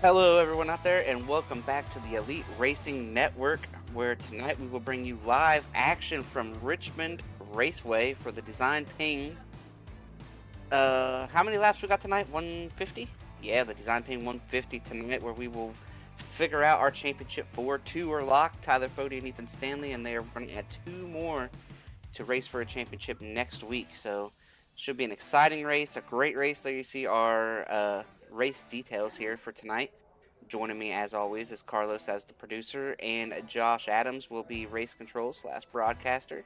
Hello, everyone out there, and welcome back to the Elite Racing Network, where tonight we will bring you live action from Richmond Raceway for the DesignPing. How many laps we got tonight? 150? Yeah, the DesignPing 150 tonight, where we will figure out our championship four. Two are locked, Tyler Fody and Ethan Stanley, and they are going to add two more to race for a championship next week. So, should be an exciting race, a great race. There you see our race details here for tonight. Joining me, as always, is Carlos as the producer, and Josh Adams will be race control / broadcaster.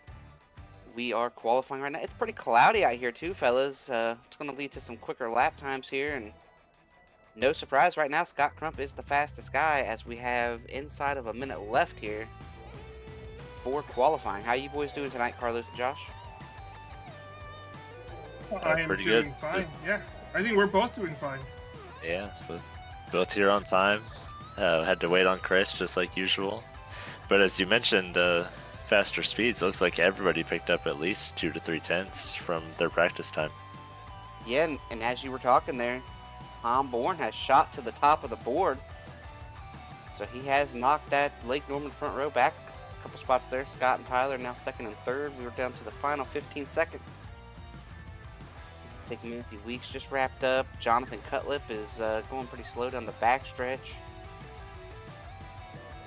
We are qualifying right now. It's pretty cloudy out here, too, fellas. It's going to lead to some quicker lap times here, and no surprise right now, Scott Crump is the fastest guy as we have inside of a minute left here for qualifying. How you boys doing tonight, Carlos and Josh? I am pretty doing good. fine. Yeah, I think we're both doing fine. Yeah, both here on time. Had to wait on Chris just like usual. But as you mentioned, faster speeds. Looks like everybody picked up at least 2 to 3 tenths from their practice time. Yeah, and as you were talking there, Tom Bourne has shot to the top of the board. So he has knocked that Lake Norman front row back a couple spots there. Scott and Tyler now second and third. We were down to the final 15 seconds. I think Matthew Weeks just wrapped up. Jonathan Cutlip is going pretty slow down the backstretch.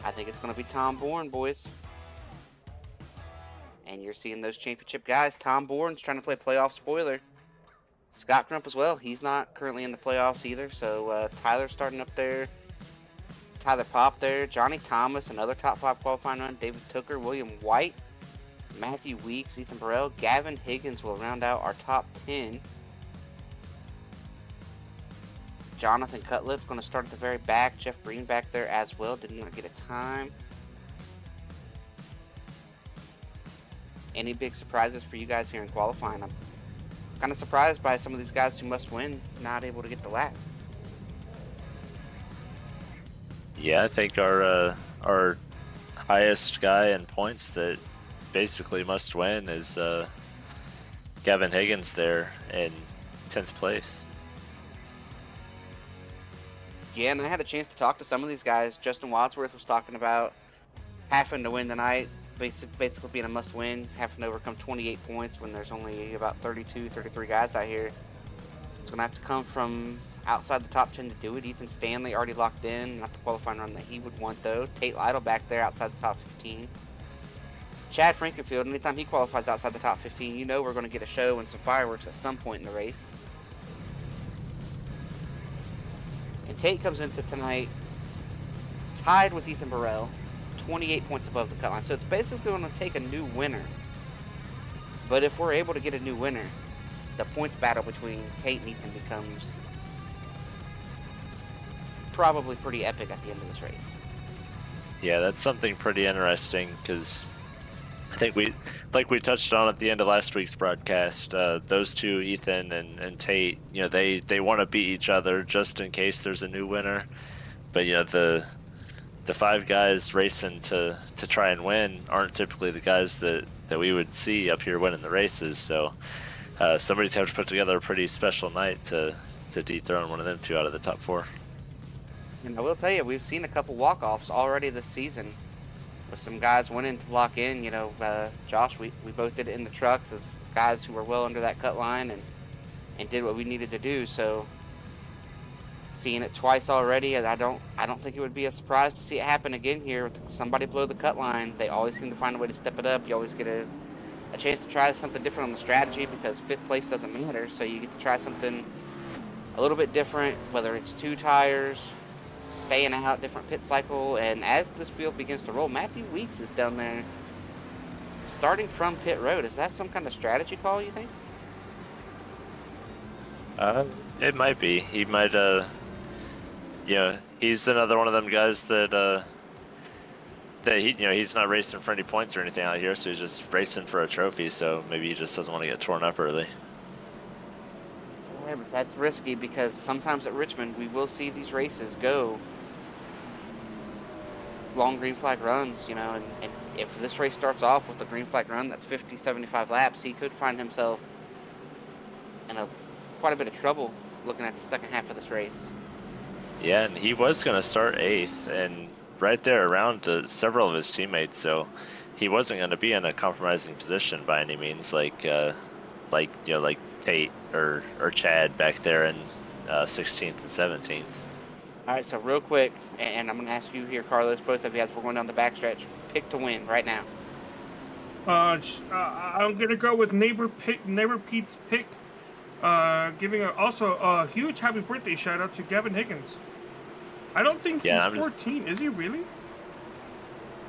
I think it's going to be Tom Bourne, boys. And you're seeing those championship guys. Tom Bourne's trying to play playoff spoiler. Scott Crump as well. He's not currently in the playoffs either. So Tyler's starting up there. Tyler Pop there. Johnny Thomas, another top 5 qualifying run. David Tooker, William White, Matthew Weeks, Ethan Burrell. Gavin Higgins will round out our top 10. Jonathan Cutlip's going to start at the very back. Jeff Green back there as well. Did not get a time. Any big surprises for you guys here in qualifying? I'm kind of surprised by some of these guys who must win not able to get the lap. Yeah, I think our highest guy in points that basically must win is Gavin Higgins there in 10th place. Yeah, and I had a chance to talk to some of these guys. Justin Wadsworth was talking about having to win tonight, basically being a must-win, having to overcome 28 points when there's only about 32, 33 guys out here. It's going to have to come from outside the top 10 to do it. Ethan Stanley already locked in, not the qualifying run that he would want, though. Tate Lytle back there outside the top 15. Chad Frankenfield, anytime he qualifies outside the top 15, you know we're going to get a show and some fireworks at some point in the race. And Tate comes into tonight tied with Ethan Burrell, 28 points above the cut line. So it's basically going to take a new winner. But if we're able to get a new winner, the points battle between Tate and Ethan becomes probably pretty epic at the end of this race. Yeah, that's something pretty interesting because I think we touched on at the end of last week's broadcast, those two, Ethan and Tate, they want to beat each other just in case there's a new winner. But the 5 guys racing to try and win aren't typically the guys that we would see up here winning the races. So somebody's have to put together a pretty special night to dethrone one of them 2 out of the top 4. And I will tell you, we've seen a couple walk-offs already this season with some guys winning to lock in. Josh, we both did it in the trucks as guys who were well under that cut line and did what we needed to do. So seeing it twice already, and I don't think it would be a surprise to see it happen again here with somebody below the cut line. They always seem to find a way to step it up. You always get a chance to try something different on the strategy because 5th place doesn't matter. So you get to try something a little bit different, whether it's 2 tires, staying out, different pit cycle. And as this field begins to roll, Matthew Weeks is down there starting from pit road. Is that some kind of strategy call, you think? It might be. He might he's another one of them guys that he's not racing for any points or anything out here, so he's just racing for a trophy. So maybe he just doesn't want to get torn up early. Yeah, but that's risky because sometimes at Richmond we will see these races go long green flag runs, and if this race starts off with a green flag run that's 50, 75 laps, he could find himself in quite a bit of trouble looking at the second half of this race. Yeah, and he was going to start 8th and right there around several of his teammates, so he wasn't going to be in a compromising position by any means, like like Tate or Chad back there in 16th and 17th. All right, so real quick, and I'm going to ask you here, Carlos, both of you, as we're going down the backstretch, pick to win right now. I'm gonna go with neighbor Pete's pick. Giving also a huge happy birthday shout out to Gavin Higgins. I don't think he's 14. Is he really?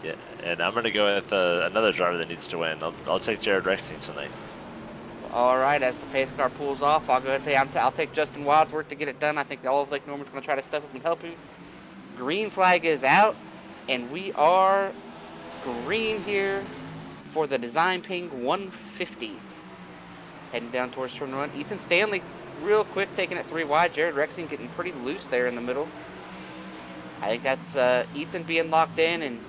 Yeah, and I'm gonna go with another driver that needs to win. I'll take Jared Rexing tonight. All right, as the pace car pulls off, I'll go ahead and I'll take Justin Wadsworth to get it done. I think all of Lake Norman's going to try to step up and help him. Green flag is out, and we are green here for the DesignPing 150. Heading down towards turn 1. Ethan Stanley real quick taking it 3 wide. Jared Rexing getting pretty loose there in the middle. I think that's Ethan being locked in and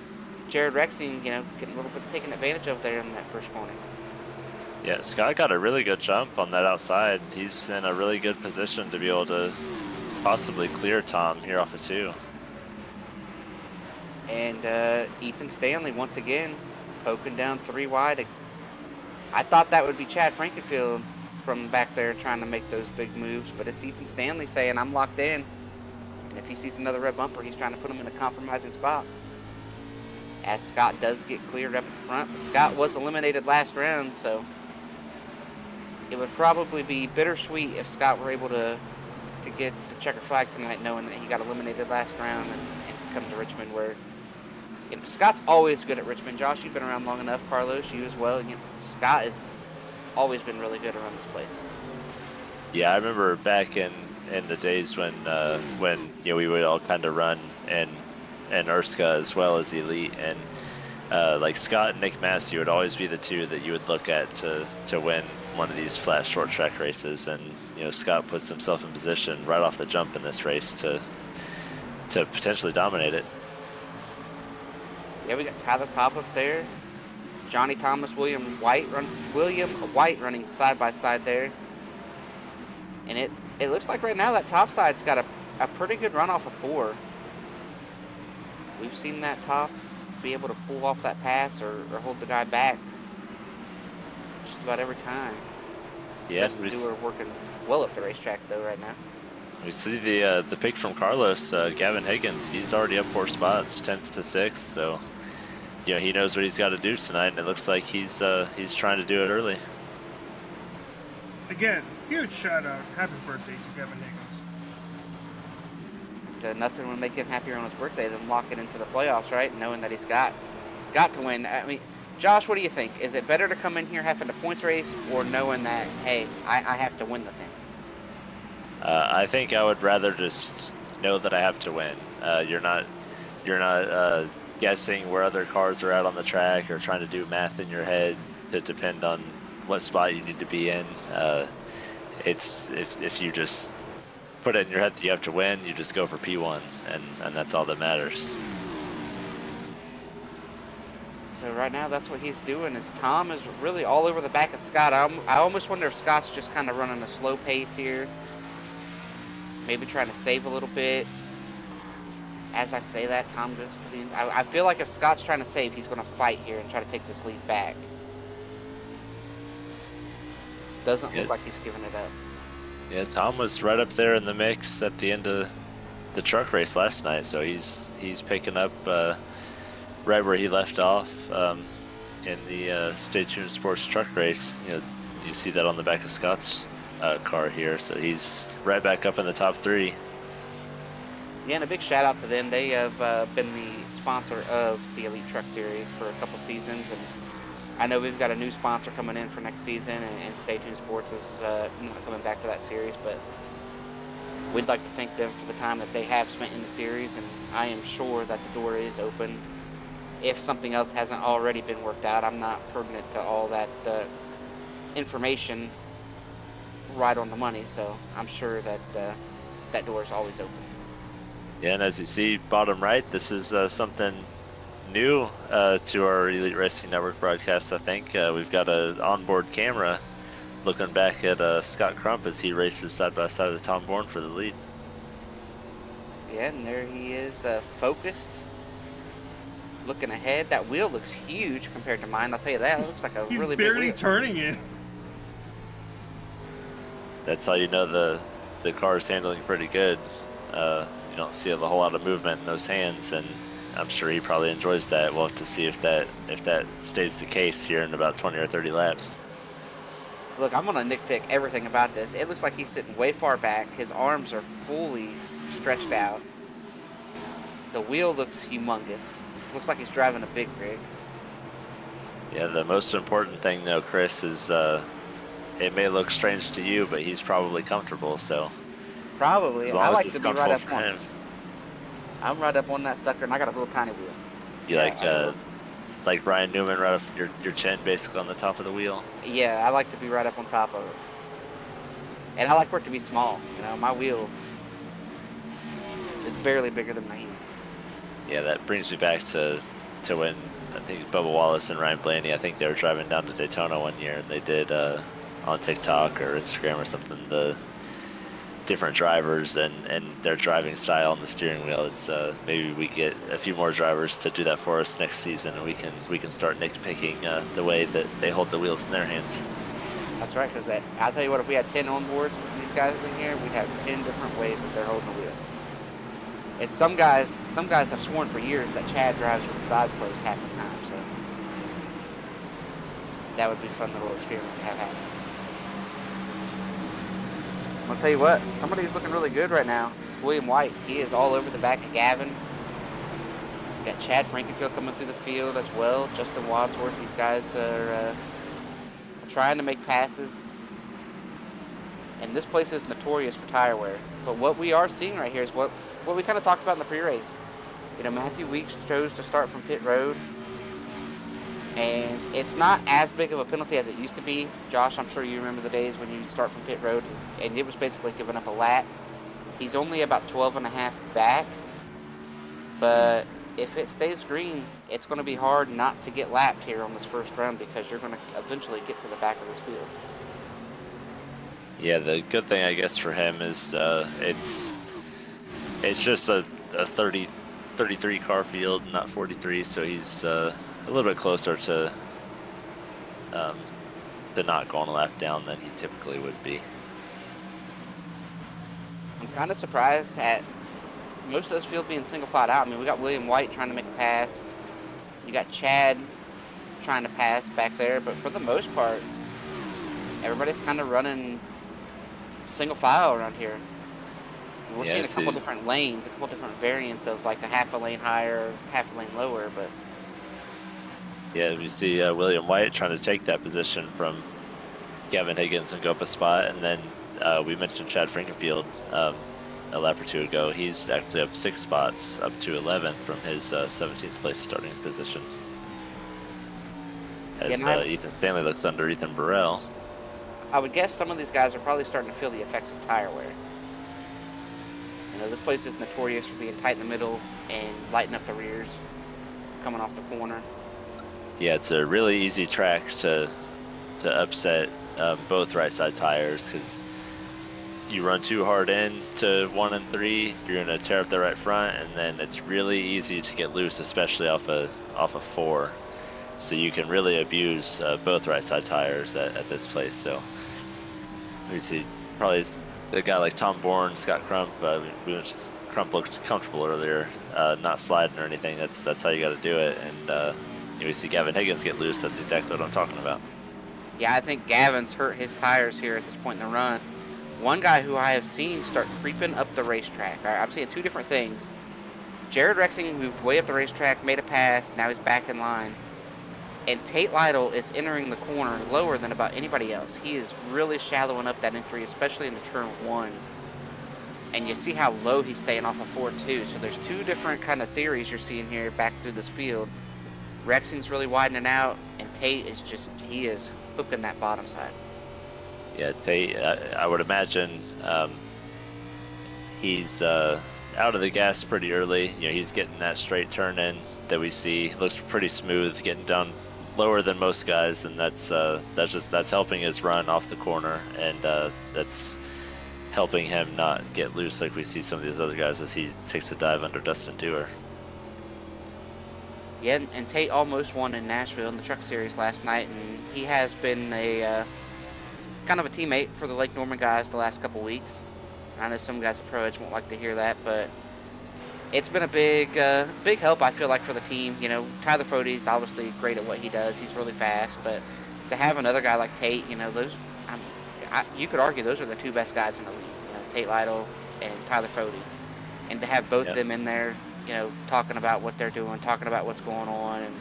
Jared Rexing, getting a little bit taken advantage of there in that first corner. Yeah, Scott got a really good jump on that outside. He's in a really good position to be able to possibly clear Tom here off of 2. And Ethan Stanley, once again, poking down 3 wide. I thought that would be Chad Frankenfield from back there trying to make those big moves, but it's Ethan Stanley saying, I'm locked in. And if he sees another red bumper, he's trying to put him in a compromising spot. As Scott does get cleared up at the front, but Scott was eliminated last round, so it would probably be bittersweet if Scott were able to get the checker flag tonight, knowing that he got eliminated last round and come to Richmond, where Scott's always good at Richmond. Josh, you've been around long enough. Carlos, you as well. Scott has always been really good around this place. Yeah, I remember back in the days when we would all kind of run and Erska as well as Elite, and like Scott and Nick Massey would always be the 2 that you would look at to win one of these flat short track races. And Scott puts himself in position right off the jump in this race to potentially dominate it. Yeah, we got Tyler Pop up there, Johnny Thomas, William White running side by side there, and it looks like right now that top side's got a pretty good run off of 4. We've seen that top be able to pull off that pass or hold the guy back just about every time. Yeah, we're working well up the racetrack though right now. We see the pick from Carlos, Gavin Higgins. He's already up 4 spots, 10th to 6th. So, he knows what he's got to do tonight, and it looks like he's trying to do it early. Again, huge shout out, happy birthday to Gavin Higgins. So nothing would make him happier on his birthday than locking into the playoffs, right? Knowing that he's got to win. I mean, Josh, what do you think? Is it better to come in here having a points race, or knowing that, hey, I have to win the thing? I think I would rather just know that I have to win. You're not guessing where other cars are out on the track or trying to do math in your head to depend on what spot you need to be in. It's if you just put it in your head that you have to win, you just go for P1, and that's all that matters. So right now, that's what he's doing. Is Tom is really all over the back of Scott. I almost wonder if Scott's just kind of running a slow pace here. Maybe trying to save a little bit. As I say that, Tom goes to the end. I feel like if Scott's trying to save, he's going to fight here and try to take this lead back. Doesn't look like he's giving it up. Yeah, Tom was right up there in the mix at the end of the truck race last night, so he's picking up right where he left off in the Stay Tuned Sports truck race. You see that on the back of Scott's car here, so he's right back up in the top 3. Yeah, and a big shout out to them. They have been the sponsor of the Elite Truck Series for a couple seasons, and I know we've got a new sponsor coming in for next season, and Stay Tuned Sports is not coming back to that series, but we'd like to thank them for the time that they have spent in the series, and I am sure that the door is open. If something else hasn't already been worked out, I'm not pertinent to all that information right on the money, so I'm sure that that door is always open. Yeah, and as you see bottom right, this is something new to our Elite Racing Network broadcast, I think. We've got an onboard camera looking back at Scott Crump as he races side by side with Tom Bourne for the lead. Yeah, and there he is, focused, looking ahead. That wheel looks huge compared to mine. I'll tell you that. It looks like a really big wheel. He's barely turning it. That's how you know the car's handling pretty good. You don't see a whole lot of movement in those hands, and I'm sure he probably enjoys that. We'll have to see if that stays the case here in about 20 or 30 laps. Look, I'm gonna nitpick everything about this. It looks like he's sitting way far back. His arms are fully stretched out. The wheel looks humongous. Looks like he's driving a big rig. Yeah, the most important thing though, Chris, is it may look strange to you, but he's probably comfortable. So probably. As long I as like it's to be right comfortable up for on him. it. I'm right up on that sucker, and I got a little tiny wheel. You like Brian Newman right off your chin, basically on the top of the wheel. Yeah, I like to be right up on top of it, and I like for it to be small. You know, my wheel is barely bigger than my hand. Yeah, that brings me back to when I think Bubba Wallace and Ryan Blaney, I think they were driving down to Daytona one year, and they did on TikTok or Instagram or something, the different drivers and their driving style on the steering wheel. It's maybe we get a few more drivers to do that for us next season, and we can start nitpicking the way that they hold the wheels in their hands. That's right, because I'll tell you what, if we had 10 onboards with these guys in here, we'd have 10 different ways that they're holding the wheel. And some guys have sworn for years that Chad drives with his eyes closed half the time, so that would be a fun little experiment to have happen. I'll tell you what, somebody who's looking really good right now is William White. He is all over the back of Gavin. We got Chad Frankenfield coming through the field as well. Justin Wadsworth. These guys are trying to make passes. And this place is notorious for tire wear. But what we are seeing right here is what we kind of talked about in the pre-race. You know, Matthew Weeks chose to start from pit road. And it's not as big of a penalty as it used to be. Josh, I'm sure you remember the days when you start from pit road, and it was basically giving up a lap. He's only about 12 and a half back, but if it stays green, it's going to be hard not to get lapped here on this first run, because you're going to eventually get to the back of this field. Yeah, the good thing, I guess, for him is it's just a 33 car field, not 43, so he's a little bit closer to not going a lap down than he typically would be. I'm kind of surprised at most of this field being single file out. I mean, we got William White trying to make a pass. You got Chad trying to pass back there, but for the most part, everybody's kind of running single file around here. We're seeing a couple different lanes, a couple different variants of like a half a lane higher, half a lane lower, but yeah, we see William White trying to take that position from Gavin Higgins and go up a spot, and then we mentioned Chad Frankenfield a lap or two ago. He's actually up 6 spots, up to 11th from his 17th place starting position. As Ethan Stanley looks under Ethan Burrell. I would guess some of these guys are probably starting to feel the effects of tire wear. You know, this place is notorious for being tight in the middle and lighting up the rears coming off the corner. Yeah, it's a really easy track to upset both right side tires, because you run too hard in to 1 and 3, you're going to tear up the right front, and then it's really easy to get loose, especially off a 4. So you can really abuse both right side tires at this place. So we see probably a guy like Tom Bourne, Scott Crump. Crump looked comfortable earlier, not sliding or anything. That's how you got to do it. And we see Gavin Higgins get loose. That's exactly what I'm talking about. Yeah, I think Gavin's hurt his tires here at this point in the run. One guy who I have seen start creeping up the racetrack. I'm seeing 2 different things. Jared Rexing moved way up the racetrack, made a pass, now he's back in line. And Tate Lytle is entering the corner lower than about anybody else. He is really shallowing up that entry, especially in the turn 1. And you see how low he's staying off of 4 too. So there's 2 different kind of theories you're seeing here back through this field. Rexing's really widening out, and Tate is he is hooking that bottom side. Yeah, Tate, I would imagine he's out of the gas pretty early. You know, he's getting that straight turn in that we see. Looks pretty smooth, getting down lower than most guys, and that's helping his run off the corner, and that's helping him not get loose like we see some of these other guys as he takes a dive under Dustin Dewar. Yeah, and Tate almost won in Nashville in the Truck Series last night, and he has been a kind of a teammate for the Lake Norman guys the last couple weeks. I know some guys at Pro Edge won't like to hear that, but it's been a big help, I feel like, for the team. You know, Tyler Fode's obviously great at what he does. He's really fast, but to have another guy like Tate, you know, those, you could argue those are the two best guys in the league. You know, Tate Lytle and Tyler Fode. And to have both of them in there, you know, talking about what they're doing, talking about what's going on, and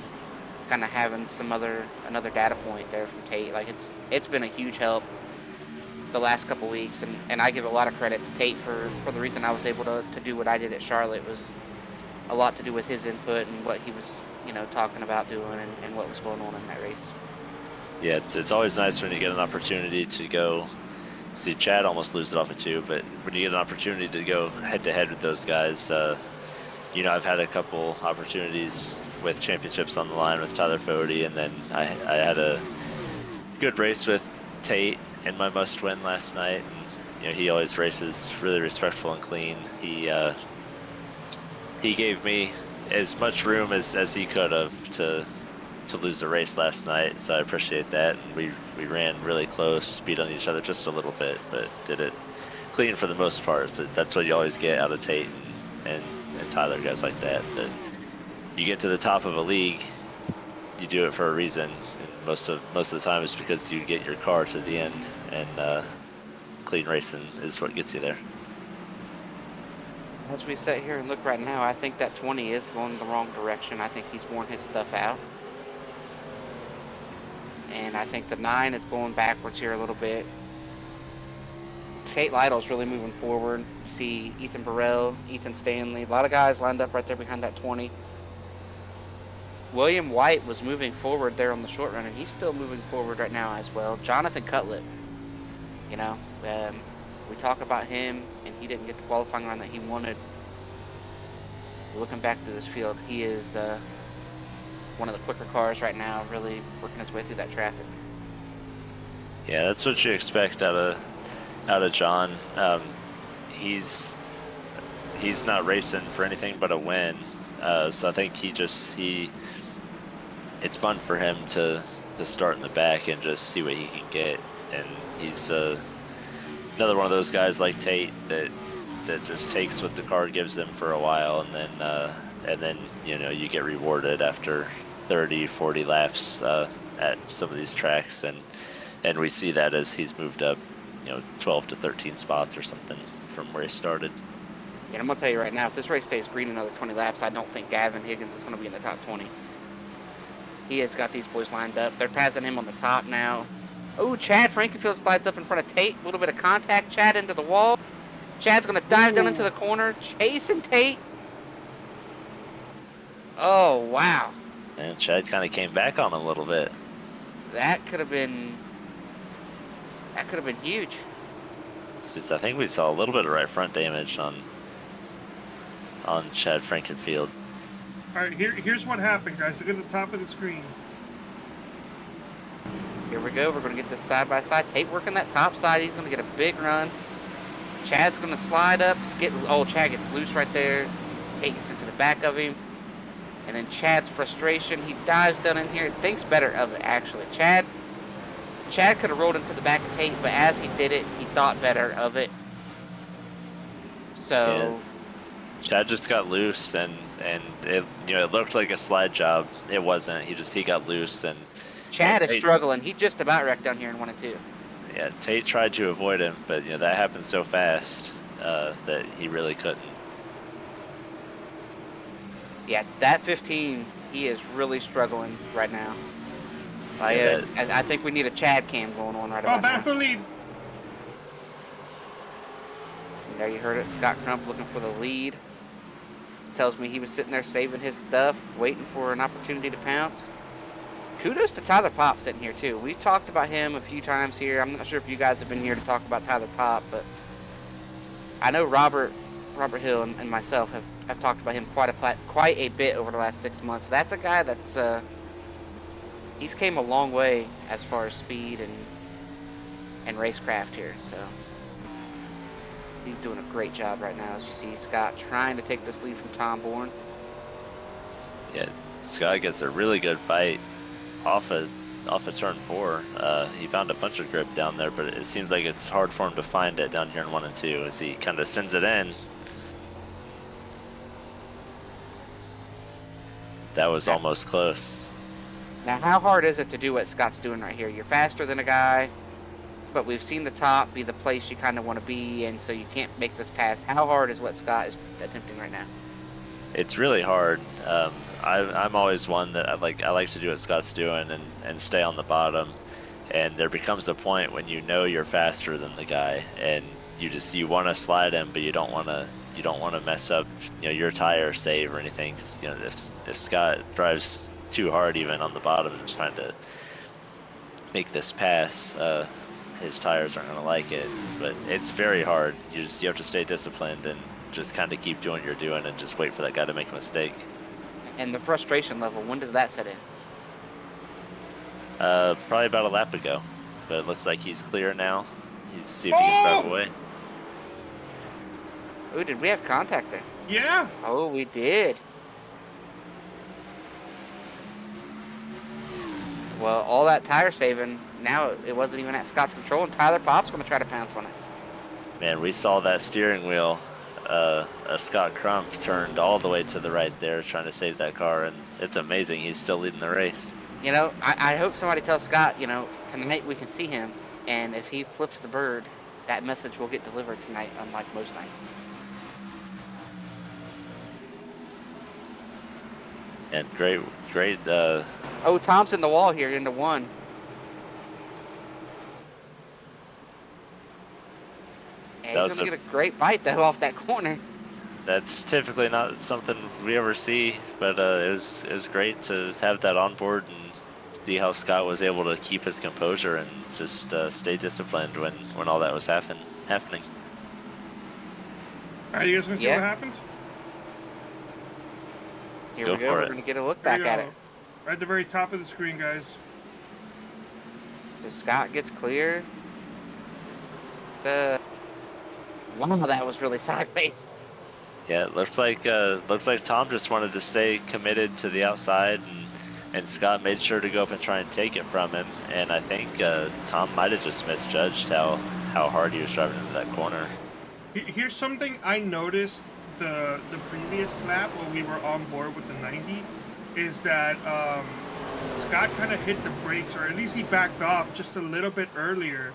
kind of having another data point there from Tate. Like, it's been a huge help the last couple weeks, and I give a lot of credit to Tate for the reason I was able to do what I did at Charlotte. Was a lot to do with his input and what he was, you know, talking about doing and what was going on in that race. Yeah, it's always nice when you get an opportunity to go. See, Chad almost loses it off of 2, but when you get an opportunity to go head-to-head with those guys, you know, I've had a couple opportunities with championships on the line with Tyler Fode, and then I had a good race with Tate in my must-win last night. And, you know, he always races really respectful and clean. He gave me as much room as he could have to lose the race last night, so I appreciate that. And we ran really close, beat on each other just a little bit, but did it clean for the most part. So that's what you always get out of Tate and Tyler, guys like that. That you get to the top of a league, you do it for a reason. And most of the time it's because you get your car to the end, and clean racing is what gets you there. As we sit here and look right now, I think that 20 is going the wrong direction. I think he's worn his stuff out. And I think the 9 is going backwards here a little bit. Tate Lytle's really moving forward. You see Ethan Burrell, Ethan Stanley, a lot of guys lined up right there behind that 20. William White was moving forward there on the short run, and he's still moving forward right now as well. Jonathan Cutlip, you know, we talk about him, and he didn't get the qualifying run that he wanted. Looking back through this field, he is one of the quicker cars right now, really working his way through that traffic. Yeah, that's what you expect out of John. He's not racing for anything but a win. So I think it's fun for him to start in the back and just see what he can get. And he's another one of those guys like Tate that just takes what the car gives him for a while, and then you know, you get rewarded after 30, 40 laps at some of these tracks, and we see that as he's moved up, you know, 12 to 13 spots or something from where he started. And I'm going to tell you right now, if this race stays green another 20 laps, I don't think Gavin Higgins is going to be in the top 20. He has got these boys lined up. They're passing him on the top now. Oh, Chad Frankenfield slides up in front of Tate. A little bit of contact. Chad into the wall. Chad's going to dive down into the corner, chasing Tate. Oh, wow. And Chad kind of came back on him a little bit. That could have been huge. It's just, I think we saw a little bit of right front damage on Chad Frankenfield. All right, here's what happened, guys. Look at the top of the screen. Here we go. We're going to get this side by side. Tate working that top side. He's going to get a big run. Chad's going to slide up. Chad gets loose right there. Tate gets into the back of him. And then Chad's frustration. He dives down in here. Thinks better of it, actually. Chad could have rolled into the back of Tate, but as he did it, he thought better of it. So... Yeah. Chad just got loose, and it, you know, it looked like a slide job. It wasn't. He got loose, and Chad is struggling. He just about wrecked down here in 1 and 2. Yeah, Tate tried to avoid him, but you know, that happened so fast that he really couldn't. Yeah, that 15, he is really struggling right now. I think we need a Chad cam going on right about now. Back for the lead. There you heard it. Scott Crump looking for the lead. Tells me he was sitting there saving his stuff, waiting for an opportunity to pounce. Kudos to Tyler Popp sitting here too. We've talked about him a few times here. I'm not sure if you guys have been here to talk about Tyler Popp, but I know Robert Hill and myself have talked about him quite a bit over the last 6 months. That's a guy that's he's came a long way as far as speed and racecraft here. So He's doing a great job right now, as you see Scott trying to take this lead from Tom Bourne. Yeah, Scott gets a really good bite off of turn 4. He found a bunch of grip down there, but it seems like it's hard for him to find it down here in 1 and 2 as he kind of sends it in. That was almost close. Now, how hard is it to do what Scott's doing right here? You're faster than a guy, but we've seen the top be the place you kind of want to be, and so you can't make this pass. How hard is what Scott is attempting right now? It's really hard. I'm always one that I like to do what Scott's doing and stay on the bottom. And there becomes a point when you know you're faster than the guy, and you want to slide him, but you don't want to mess up your tire save or anything. 'Cause, if Scott drives too hard even on the bottom and trying to make this pass, his tires aren't going to like it. But it's very hard. You have to stay disciplined and just kind of keep doing what you're doing and just wait for that guy to make a mistake. And the frustration level, when does that set in? Probably about a lap ago, but it looks like he's clear now. He's see if he can drive away. Oh, did we have contact there? Yeah. Oh, we did. Well, all that tire saving, now it wasn't even at Scott's control, and Tyler Pop's going to try to pounce on it. Man, we saw that steering wheel. Scott Crump turned all the way to the right there trying to save that car, and it's amazing he's still leading the race. I hope somebody tells Scott, tonight we can see him, and if he flips the bird, that message will get delivered tonight, unlike most nights. And great. Oh, Tom's in the wall here into 1. Yeah, he's going to get a great bite, though, off that corner. That's typically not something we ever see, but it was great to have that on board and see how Scott was able to keep his composure and just stay disciplined when all that was happening. All right, you guys want to see what happened? Let's go for it. We're going to get a look back at it. Right at the very top of the screen, guys. So Scott gets clear. One of that was really sideways. Yeah, it looked like Tom just wanted to stay committed to the outside, and Scott made sure to go up and try and take it from him. And I think Tom might have just misjudged how hard he was driving into that corner. Here's something I noticed the previous lap when we were on board with the 90 is that Scott kind of hit the brakes, or at least he backed off just a little bit earlier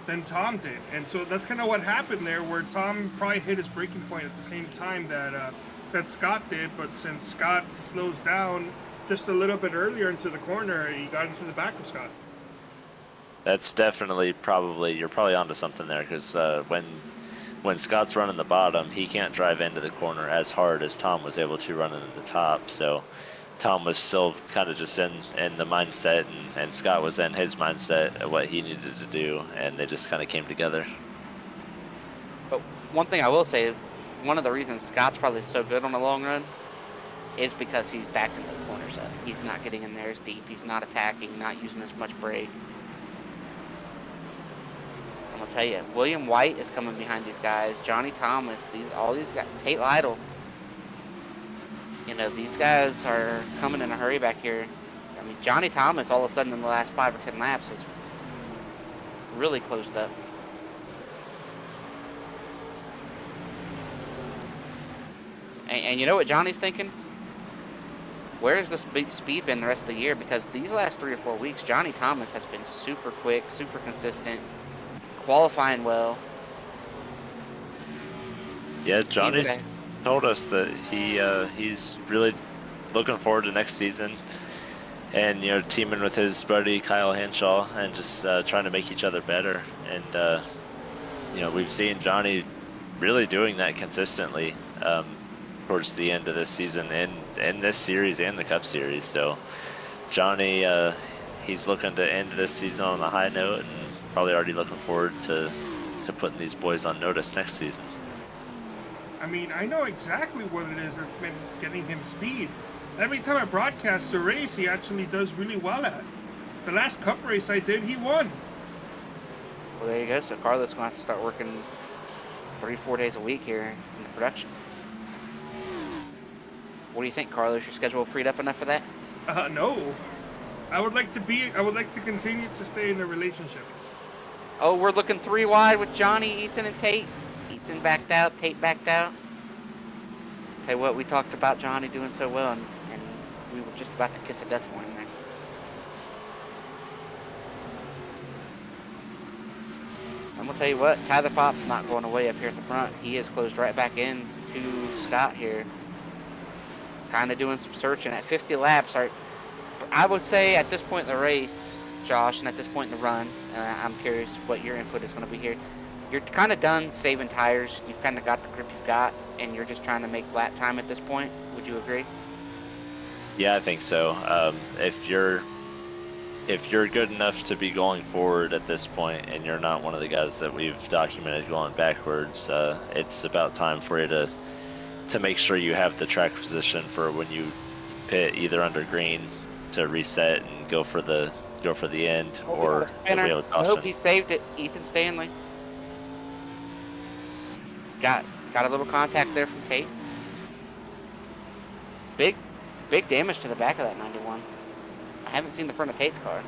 than Tom did. And so that's kind of what happened there, where Tom probably hit his braking point at the same time that Scott did, but since Scott slows down just a little bit earlier into the corner, he got into the back of Scott. That's definitely you're probably onto something there, because when Scott's running the bottom, he can't drive into the corner as hard as Tom was able to run into the top. So Tom was still kind of just in the mindset, and Scott was in his mindset of what he needed to do, and they just kind of came together. But one thing I will say, one of the reasons Scott's probably so good on the long run is because he's back into the corners. He's not getting in there as deep. He's not attacking, not using as much brake. I'm going to tell you, William White is coming behind these guys. Johnny Thomas, all these guys, Tate Lytle. These guys are coming in a hurry back here. I mean, Johnny Thomas, all of a sudden in the last 5 or 10 laps, is really closed up. And you know what Johnny's thinking? Where has this big speed been the rest of the year? Because these last 3 or 4 weeks, Johnny Thomas has been super quick, super consistent, qualifying well. Yeah, Johnny's told us that he's really looking forward to next season, and teaming with his buddy Kyle Henshaw and just trying to make each other better. And we've seen Johnny really doing that consistently towards the end of this season and in this series and the Cup Series. So Johnny, he's looking to end this season on a high note, and probably already looking forward to putting these boys on notice next season. I mean, I know exactly what it is that's been getting him speed. Every time I broadcast a race, he actually does really well at. The last Cup race I did, he won. Well, there you go. So Carlos going to have to start working 3-4 days a week here in the production. What do you think, Carlos? Your schedule freed up enough for that? No. I would like to continue to stay in the relationship. Oh, we're looking 3 wide with Johnny, Ethan, and Tate. Ethan backed out, Tate backed out. Tell you what, we talked about Johnny doing so well, and we were just about to kiss a death for him there. I'm gonna tell you what, Tyler Pop's not going away up here at the front. He is closed right back in to Scott here. Kind of doing some searching at 50 laps. I would say at this point in the race, Josh, and at this point in the run, I'm curious what your input is going to be here. You're kind of done saving tires. You've kind of got the grip you've got, and you're just trying to make lap time at this point. Would you agree? Yeah, I think so. If you're good enough to be going forward at this point, and you're not one of the guys that we've documented going backwards, it's about time for you to make sure you have the track position for when you pit either under green to reset and go for the end, or I hope he saved it. Ethan Stanley got a little contact there from Tate. Big damage to the back of that 91. I haven't seen the front of Tate's car.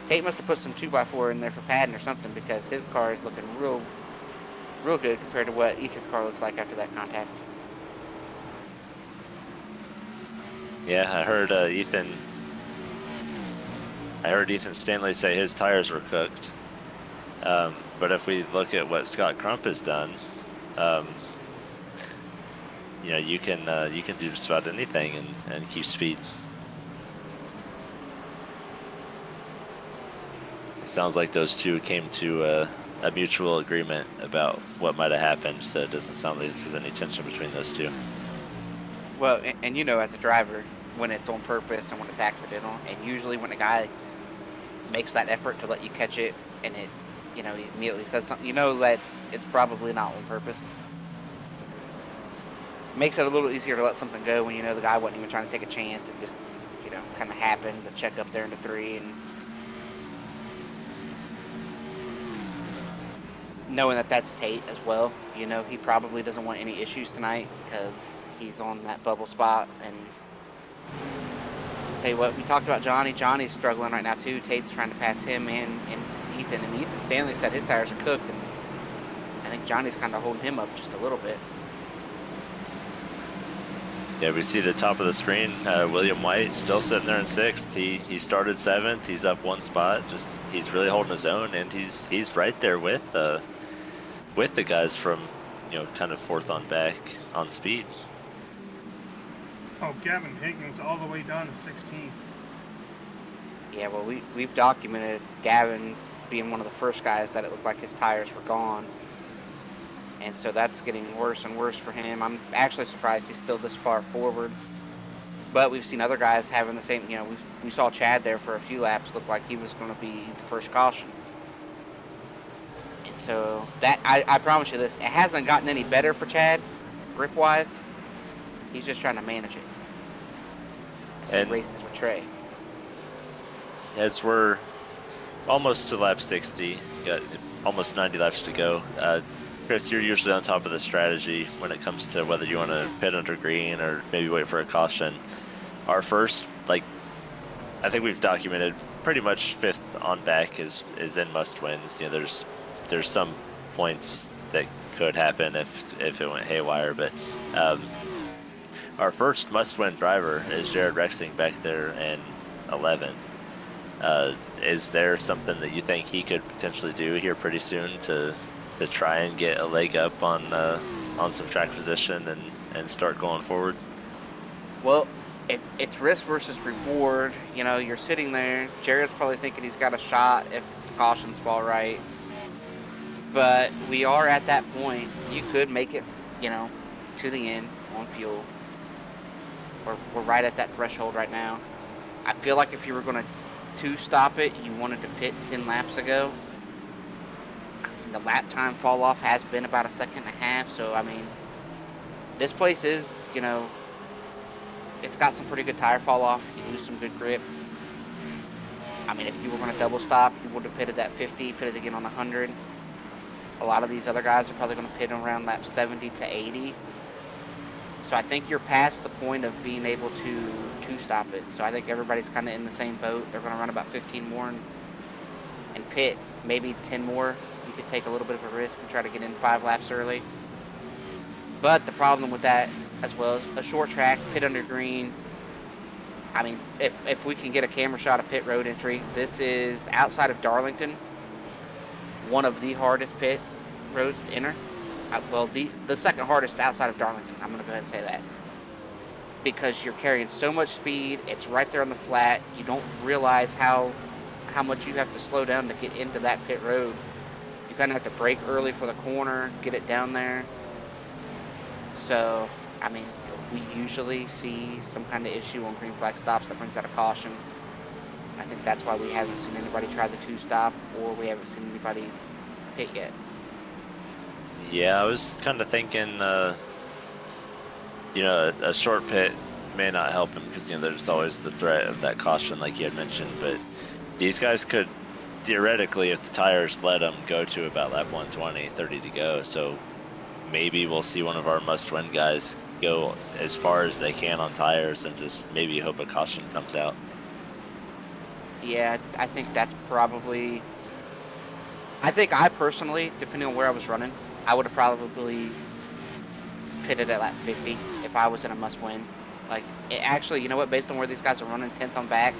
Tate must have put some 2x4 in there for padding or something, because his car is looking real good compared to what Ethan's car looks like after that contact. Yeah, I heard Ethan Stanley say his tires were cooked. But if we look at what Scott Crump has done, you can do just about anything and keep speed. It sounds like those two came to a mutual agreement about what might have happened, so it doesn't sound like there's any tension between those two. Well, and as a driver, when it's on purpose and when it's accidental, and usually when a guy makes that effort to let you catch it and it, he immediately says something, that it's probably not on purpose. Makes it a little easier to let something go when the guy wasn't even trying to take a chance. It just, kind of happened to check up there into 3, and knowing that that's Tate as well, he probably doesn't want any issues tonight because he's on that bubble spot. And tell you what, we talked about Johnny. Johnny's struggling right now too. Tate's trying to pass him and Ethan, and Ethan Stanley said his tires are cooked, and I think Johnny's kind of holding him up just a little bit. Yeah, we see the top of the screen. William White still sitting there in 6th. He started 7th. He's up 1 spot. He's really holding his own, and he's right there with the guys from kind of 4th on back on speed. Oh, Gavin Higgins all the way down to 16th. Yeah, well, we've documented Gavin being one of the first guys that it looked like his tires were gone. And so that's getting worse and worse for him. I'm actually surprised he's still this far forward. But we've seen other guys having the same, we saw Chad there for a few laps, look like he was going to be the first caution. And so that, I promise you this, it hasn't gotten any better for Chad, grip-wise. He's just trying to manage it. And races with Trey. As we're almost to lap 60, got almost 90 laps to go. Chris, you're usually on top of the strategy when it comes to whether you want to pit under green or maybe wait for a caution. Our first, I think we've documented pretty much 5th on back is in must wins. There's some points that could happen if it went haywire, but our first must win driver is Jared Rexing back there in 11. Is there something that you think he could potentially do here pretty soon to try and get a leg up on some track position and start going forward? Well, it's risk versus reward. You're sitting there. Jared's probably thinking he's got a shot if the cautions fall right. But we are at that point. You could make it, to the end on fuel. We're right at that threshold right now. I feel like if you were going to stop it, you wanted to pit 10 laps ago. The lap time fall off has been about 1.5 seconds, so this place is, it's got some pretty good tire fall off. You lose some good grip. I mean, if you were going to double stop, you would have pitted at 50, pitted again on 100. A lot of these other guys are probably going to pit around lap 70 to 80. So I think you're past the point of being able to two-stop it. So I think everybody's kind of in the same boat. They're going to run about 15 more and pit maybe 10 more. You could take a little bit of a risk and try to get in 5 laps early. But the problem with that as well is a short track, pit under green. I mean, if we can get a camera shot of pit road entry, this is outside of Darlington, one of the hardest pit roads to enter. Well, the second hardest outside of Darlington. I'm going to go ahead and say that. Because you're carrying so much speed. It's right there on the flat. You don't realize how much you have to slow down to get into that pit road. You kind of have to brake early for the corner, get it down there. So, I mean, we usually see some kind of issue on green flag stops that brings out a caution. I think that's why we haven't seen anybody try the two-stop, or we haven't seen anybody pit yet. Yeah, I was kind of thinking, you know, a short pit may not help him because, you know, there's always the threat of that caution like you had mentioned. But these guys could, theoretically, if the tires let them, go to about lap 120, 30 to go. So maybe we'll see one of our must-win guys go as far as they can on tires and just maybe hope a caution comes out. Yeah, I think that's probably... I think I personally, depending on where I was running, I would have probably pitted at lap 50 if I was in a must-win. Like, actually, you know what? Based on where these guys are running, 10th on back,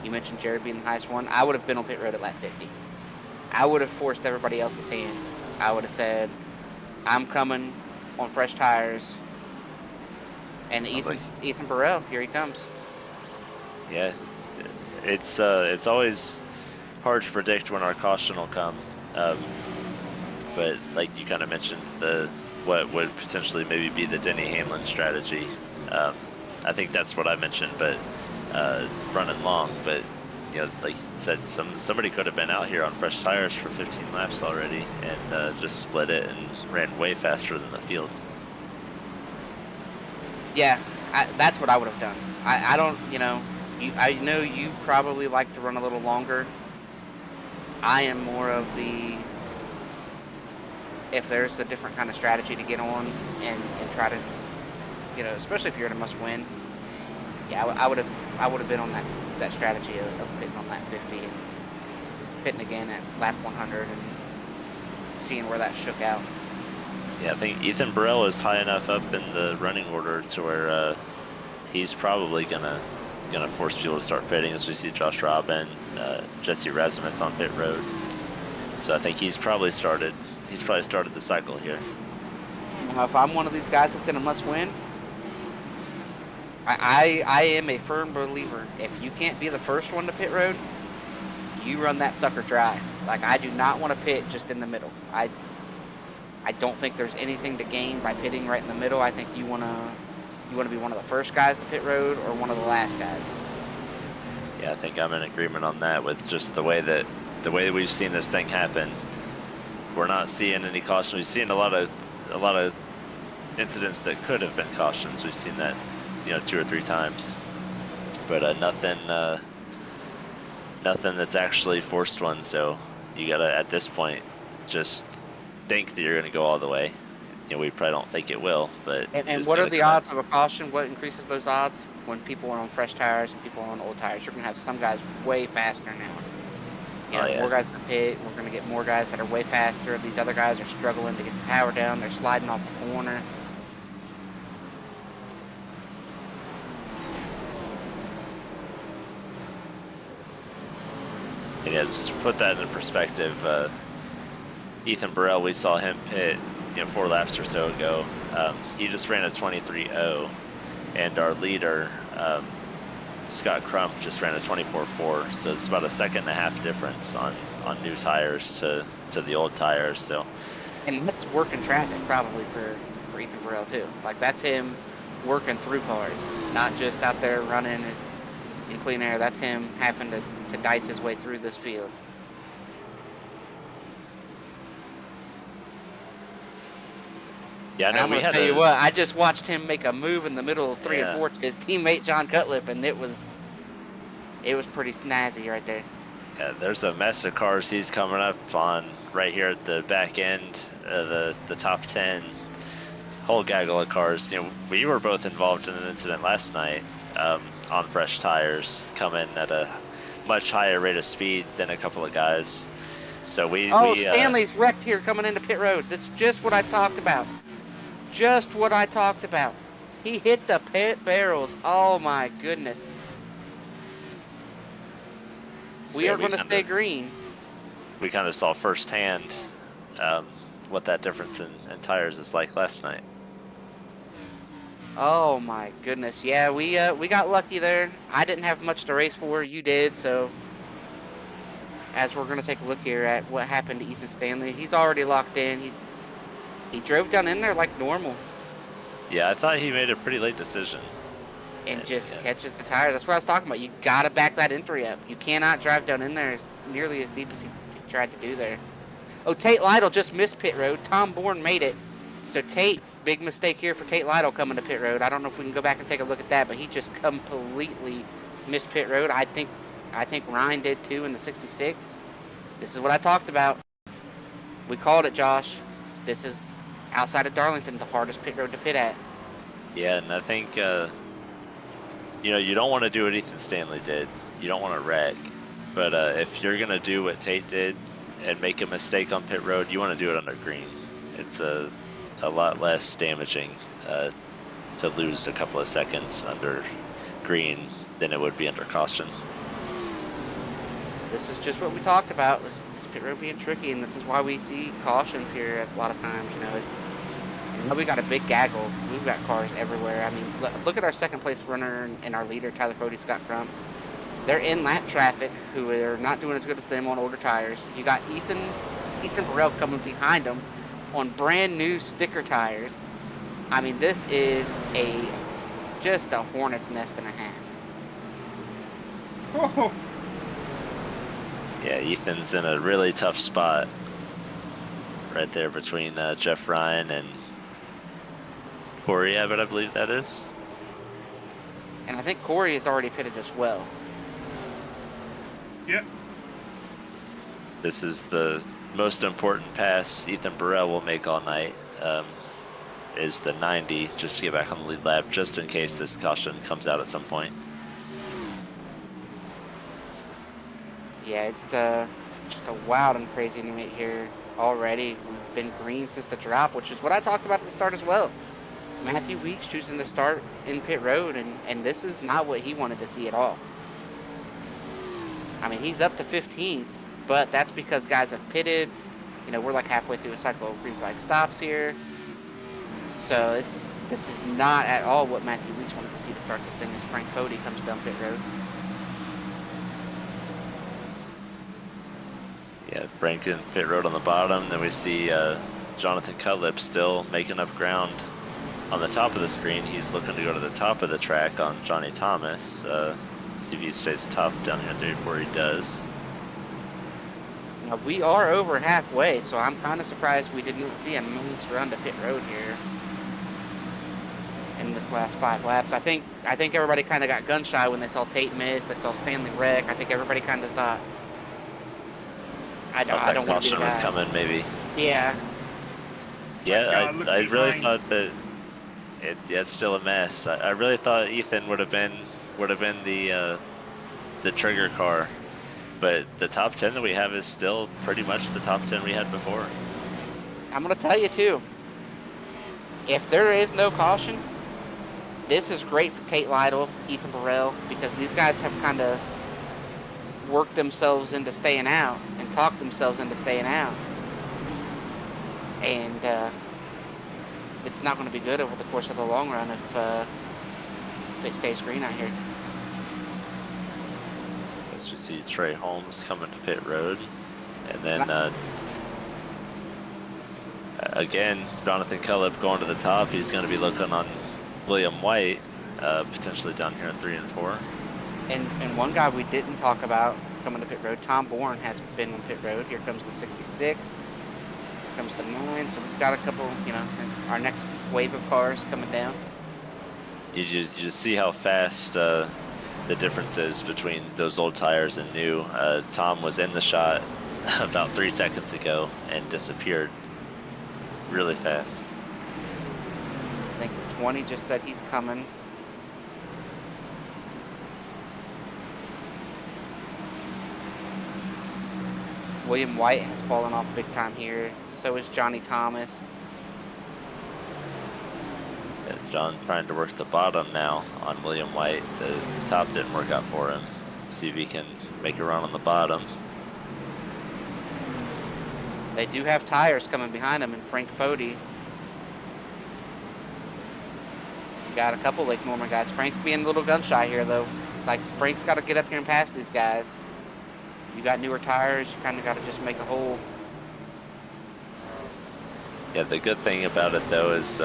you mentioned Jared being the highest one, I would have been on pit road at lap 50. I would have forced everybody else's hand. I would have said, I'm coming on fresh tires. And Ethan Burrell, here he comes. Yeah, it's always hard to predict when our caution will come. But like you kind of mentioned, what would potentially maybe be the Denny Hamlin strategy. I think that's what I mentioned, but running long. But you know, like you said, somebody could have been out here on fresh tires for 15 laps already and just split it and ran way faster than the field. Yeah, that's what I would have done. I don't, you know, I know you probably like to run a little longer. I am more of the, if there's a different kind of strategy to get on and try to, you know, especially if you're in a must-win, yeah, I would have been on that strategy of pitting on lap 50 and pitting again at lap 100 and seeing where that shook out. Yeah, I think Ethan Burrell is high enough up in the running order to where he's probably gonna force people to start pitting, as we see Josh Robin, Jesse Rasmus on pit road. So I think he's probably started the cycle here. If I'm one of these guys that's in a must-win, I am a firm believer. If you can't be the first one to pit road, you run that sucker dry. Like, I do not want to pit just in the middle. I don't think there's anything to gain by pitting right in the middle. I think you want to be one of the first guys to pit road or one of the last guys. Yeah, I think I'm in agreement on that with just the way that we've seen this thing happen. We're not seeing any caution. We've seen a lot of incidents that could have been cautions. We've seen that, you know, 2 or 3 times, but nothing that's actually forced one. So you gotta, at this point, just think that you're going to go all the way. You know, we probably don't think it will, but... And what are the odds of a caution? What increases those odds? When people are on fresh tires and people are on old tires, you're going to have some guys way faster now. You know, more guys to pit. We're going to get more guys that are way faster. These other guys are struggling to get the power down. They're sliding off the corner. Yeah, just to put that in perspective, Ethan Burrell, we saw him pit, you know, 4 laps or so ago. He just ran a 23.0, and our leader, Scott Crump, just ran a 24.4. So it's about a 1.5 second difference on new tires to the old tires. So, and that's working traffic probably for Ethan Burrell too. Like, that's him working through cars, not just out there running in clean air. That's him having to dice his way through this field. Yeah, I'm going to tell you what, I just watched him make a move in the middle of 3 and 4 to his teammate John Cutliff, and it was It was pretty snazzy right there. Yeah, there's a mess of cars he's coming up on right here at the back end of the top 10. Whole gaggle of cars. You know, we were both involved in an incident last night on fresh tires, coming at a much higher rate of speed than a couple of guys. So Stanley's wrecked here coming into pit road. That's just what I talked about. Just what I talked about. He hit the pit barrels. Oh my goodness. We are going to stay green. We kind of saw firsthand what that difference in tires is like last night. Oh my goodness. Yeah, we got lucky there. I didn't have much to race for. You did, so as we're going to take a look here at what happened to Ethan Stanley. He's already locked in. He drove down in there like normal. Yeah, I thought he made a pretty late decision. And just catches the tires. That's what I was talking about. You got to back that entry up. You cannot drive down in there nearly as deep as he tried to do there. Oh, Tate Lytle just missed pit road. Tom Bourne made it. So Tate, big mistake here for Tate Lytle coming to pit road. I don't know if we can go back and take a look at that, but he just completely missed pit road. I think Ryan did too in the 66. This is what I talked about. We called it, Josh. This is outside of Darlington, the hardest pit road to pit at. Yeah, and I think you don't want to do what Ethan Stanley did. You don't want to wreck. But if you're gonna do what Tate did and make a mistake on pit road, you want to do it under green. It's a lot less damaging to lose a couple of seconds under green than it would be under caution. This is just what we talked about. This pit road being tricky, and this is why we see cautions here a lot of times. We got a big gaggle. We've got cars everywhere. I mean, look at our second place runner and our leader, Tyler Fody, Scott Crump. They're in lap traffic, who are not doing as good as them on older tires. You got Ethan Burrell coming behind them on brand new sticker tires. I mean, this is just a hornet's nest and a half. Oh. Yeah, Ethan's in a really tough spot right there between Jeff Ryan and Corey Abbott, I believe that is. And I think Corey is already pitted as well. Yep. This is the most important pass Ethan Burrell will make all night. Is the 90, just to get back on the lead lap, just in case this caution comes out at some point. Yeah, it's just a wild and crazy night here already. We've been green since the drop, which is what I talked about at the start as well. Matthew Weeks choosing to start in pit road, and this is not what he wanted to see at all. I mean, he's up to 15th, but that's because guys have pitted. We're like halfway through a cycle of green flag stops here. So this is not at all what Matthew Weeks wanted to see to start this thing as Frank Fody comes down pit road. Yeah, Frank in pit road on the bottom. Then we see Jonathan Cutlip still making up ground on the top of the screen. He's looking to go to the top of the track on Johnny Thomas. See if he stays top down here 34. He does. Now, we are over halfway, so I'm kind of surprised we didn't see a nice run to pit road here in this last 5 laps. I think everybody kind of got gun shy when they saw Tate miss. They saw Stanley wreck. I think everybody kind of thought, I don't want to do that. Was coming, maybe. Yeah. Yeah, I really thought that it's still a mess. I really thought Ethan would have been the trigger car, but the top 10 that we have is still pretty much the top 10 we had before. I'm gonna tell you too. If there is no caution, this is great for Tate Lytle, Ethan Burrell, because these guys have kind of worked themselves into staying out and talked themselves into staying out. And it's not going to be good over the course of the long run if it stays green out here. As we see Trey Holmes coming to pit road. And then again, Jonathan Cullip going to the top. He's going to be looking on William White, potentially down here in 3 and 4. And one guy we didn't talk about coming to pit road, Tom Bourne, has been on pit road. Here comes the 66. Here comes the 9. So we've got a couple, our next wave of cars coming down. You just see how fast the differences between those old tires and new. Tom was in the shot about 3 seconds ago and disappeared really fast. I think 20 just said he's coming. William White has fallen off big time here. So is Johnny Thomas. Yeah, John trying to work the bottom now on William White. The top didn't work out for him. See if he can make a run on the bottom. They do have tires coming behind him, and Frank Fody. Got a couple Lake Norman guys. Frank's being a little gun shy here, though. Like, Frank's got to get up here and pass these guys. You got newer tires, you kind of got to just make a hole. Yeah, the good thing about it, though, is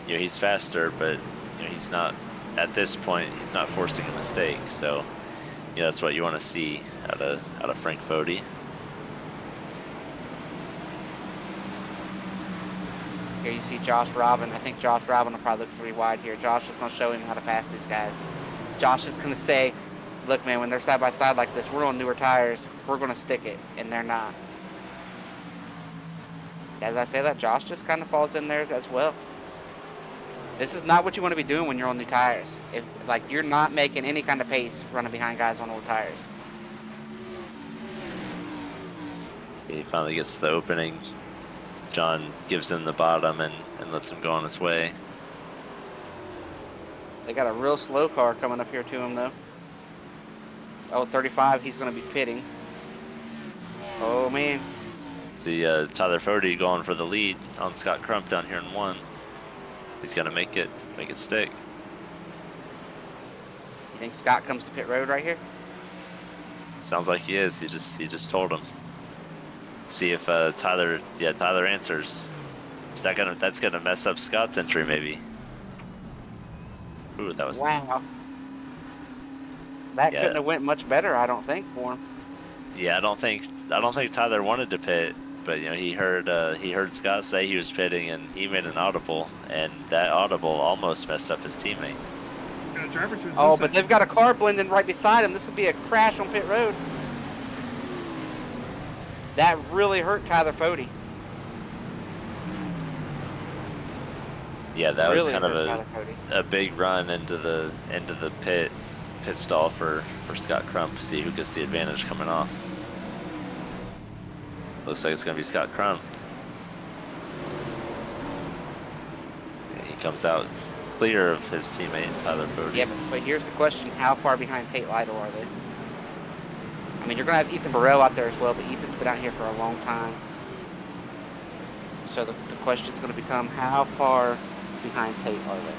he's faster, but he's not, at this point, he's not forcing a mistake. So, that's what you want to see out of Frank Fody. Here you see Josh Robin. I think Josh Robin will probably look 3 wide here. Josh is going to show him how to pass these guys. Josh is going to say, look, man, when they're side by side like this, we're on newer tires. We're going to stick it, and they're not. As I say that, Josh just kind of falls in there as well. This is not what you want to be doing when you're on new tires. If you're not making any kind of pace running behind guys on old tires. He finally gets the opening. John gives him the bottom and lets him go on his way. They got a real slow car coming up here to him, though. Oh, 35, he's going to be pitting. Oh, man. See Tyler Fody going for the lead on Scott Crump down here in 1. He's got to make it stick. You think Scott comes to pit road right here? Sounds like he is. He just told him. See if Tyler answers. That's gonna mess up Scott's entry maybe. Ooh, that was. Wow. That couldn't have went much better, I don't think, for him. Yeah, I don't think Tyler wanted to pit, but he heard Scott say he was pitting, and he made an audible, and that audible almost messed up his teammate. Oh, but they've got a car blending right beside him. This would be a crash on pit road. That really hurt Tyler Fody. Yeah, that really was kind of a big run into the pit stall for Scott Crump. See who gets the advantage coming off. Looks like it's going to be Scott Crump. Yeah, he comes out clear of his teammate Tyler Fody. Yeah, but here's the question: how far behind Tate Lytle are they? I mean, you're going to have Ethan Burrell out there as well, but Ethan's been out here for a long time. So the question's going to become, how far behind Tate are they?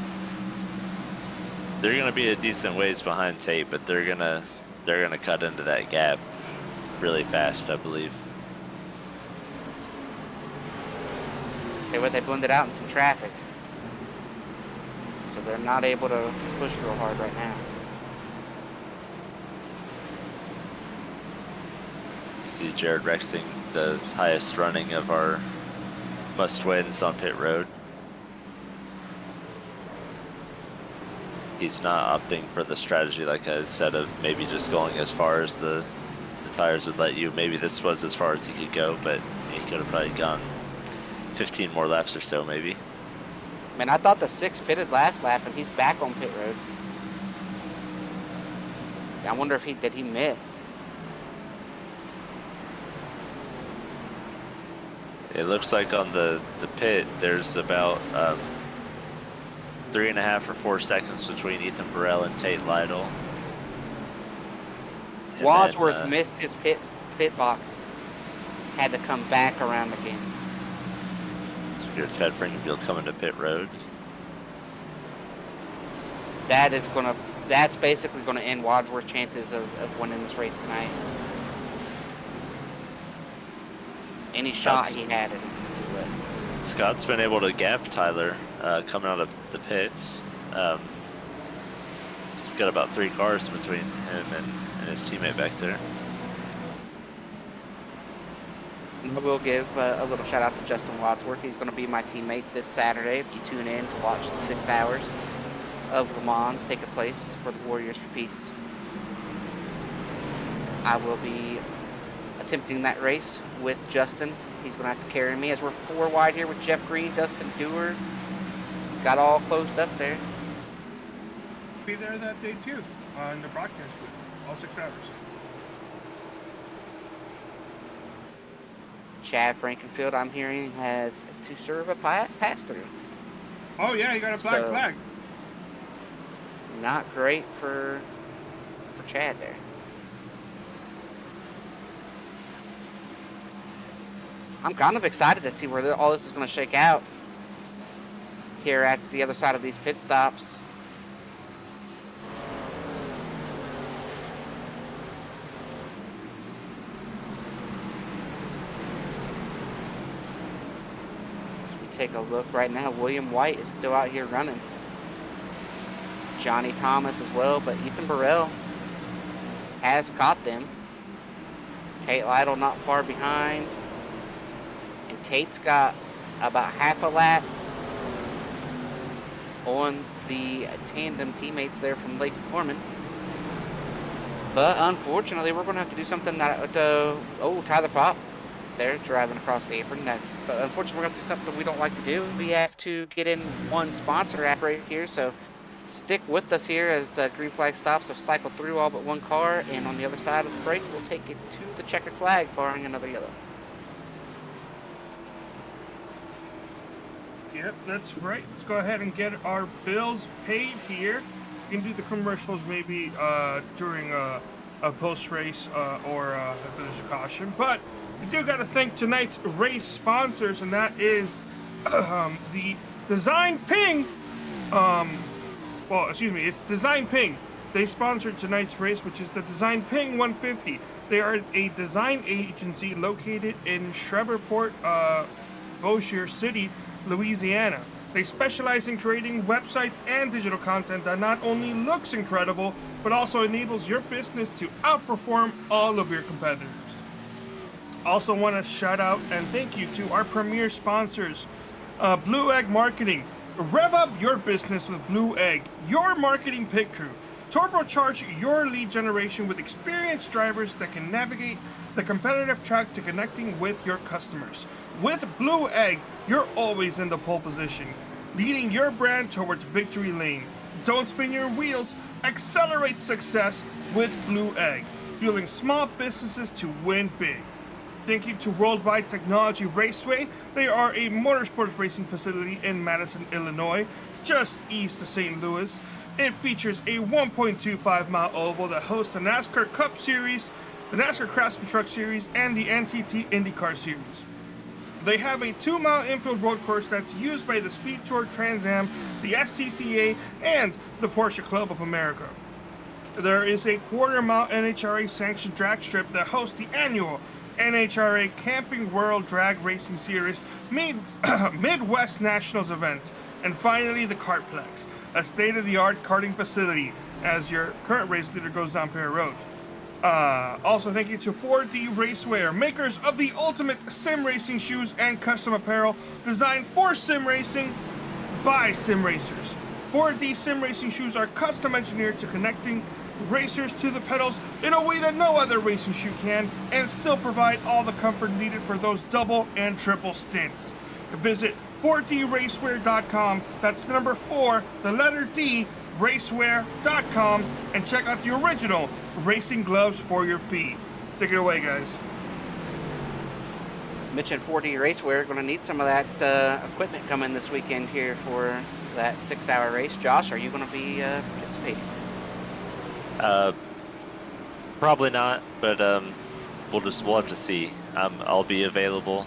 They're going to be a decent ways behind Tate, but they're going to cut into that gap really fast, I believe. Okay, but they blended out in some traffic. So they're not able to push real hard right now. You see Jared Rexing, the highest running of our must-wins on pit road. He's not opting for the strategy, like I said, of maybe just going as far as the tires would let you. Maybe this was as far as he could go, but he could have probably gone 15 more laps or so, maybe. Man, I thought the 6 pitted last lap, and he's back on pit road. I wonder if did he miss? It looks like on the pit, there's about 3.5 or 4 seconds between Ethan Burrell and Tate Lytle. And Wadsworth then, missed his pit box. Had to come back around again. So here's Chad Frankenfield coming to pit road. That's basically gonna end Wadsworth's chances of winning this race tonight. Any shot he had it. Scott's been able to gap Tyler coming out of the pits. He's got about 3 cars between him and his teammate back there. I will give a little shout out to Justin Wadsworth. He's going to be my teammate this Saturday if you tune in to watch the 6 hours. of Le Mans taking place for the Warriors for Peace. I will be attempting that race with Justin. He's going to have to carry me as we're 4 wide here with Jeff Green, Dustin Dewar. Got all closed up there. Be there that day too, in the broadcast booth, all 6 hours. Chad Frankenfield, I'm hearing, has to serve a pass-through. Oh yeah, you got a black flag. Not great for Chad there. I'm kind of excited to see where all this is going to shake out here at the other side of these pit stops. As we take a look right now, William White is still out here running. Johnny Thomas as well, but Ethan Burrell has caught them. Tate Lytle not far behind. And Tate's got about half a lap on the tandem teammates there from Lake Norman. But unfortunately, we're going to have to do something that, Tyler Pop there driving across the apron. But unfortunately, we're going to do something we don't like to do. We have to get in one sponsor app right here. So stick with us here as green flag stops have cycled through all but one car. And on the other side of the break, we'll take it to the checkered flag, barring another yellow. Yep, that's right. Let's go ahead and get our bills paid here. You can do the commercials maybe during a post-race or if there's a caution. But we do got to thank tonight's race sponsors, and that is the DesignPing. It's DesignPing. They sponsored tonight's race, which is the DesignPing 150. They are a design agency located in Shreveport, Bossier City, Louisiana. They specialize in creating websites and digital content that not only looks incredible, but also enables your business to outperform all of your competitors. Also want to shout out and thank you to our premier sponsors, Blue Egg Marketing. Rev up your business with Blue Egg, your marketing pit crew. Turbocharge your lead generation with experienced drivers that can navigate the competitive track to connecting with your customers. With Blue Egg, you're always in the pole position, leading your brand towards victory lane. Don't spin your wheels, accelerate success with Blue Egg, fueling small businesses to win big. Thank you to Worldwide Technology Raceway. They are a motorsports racing facility in Madison, Illinois, just east of St. Louis. It features a 1.25-mile oval that hosts the NASCAR Cup Series, the NASCAR Craftsman Truck Series, and the NTT IndyCar Series. They have a 2-mile infield road course that's used by the Speed Tour Trans Am, the SCCA, and the Porsche Club of America. There is a 1/4-mile NHRA sanctioned drag strip that hosts the annual NHRA Camping World Drag Racing Series Midwest Nationals event. And finally, the Kartplex, a state-of-the-art karting facility as your current race leader goes down Perry Road. Also, thank you to 4D Racewear, makers of the ultimate sim racing shoes and custom apparel designed for sim racing by sim racers. 4D sim racing shoes are custom engineered to connecting racers to the pedals in a way that no other racing shoe can, and still provide all the comfort needed for those double and triple stints. Visit 4dracewear.com, that's the number 4, the letter D, racewear.com, and check out the original racing gloves for your feet. Take it away, guys. Mentioned 4D Racewear, going to need some of that equipment coming this weekend here for that 6-hour race. Josh, are you going to be participating? Probably not, but we'll have to see. I'll be available.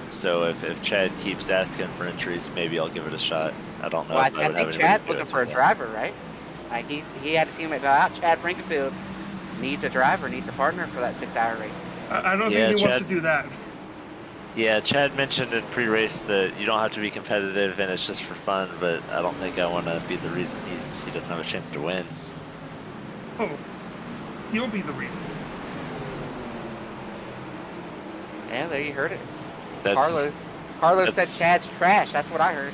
So if Chad keeps asking for entries, maybe I'll give it a shot. I don't know. Well, I think Chad's looking for a driver, right? Like he had a teammate go out. Chad Frankenfield needs a driver, needs a partner for that 6-hour race. I don't think he wants to do that. Yeah, Chad mentioned in pre-race that you don't have to be competitive and it's just for fun, but I don't think I want to be the reason he doesn't have a chance to win. Oh, you'll be the reason. Yeah, there you heard it. Carlos said Chad's trash. That's what I heard.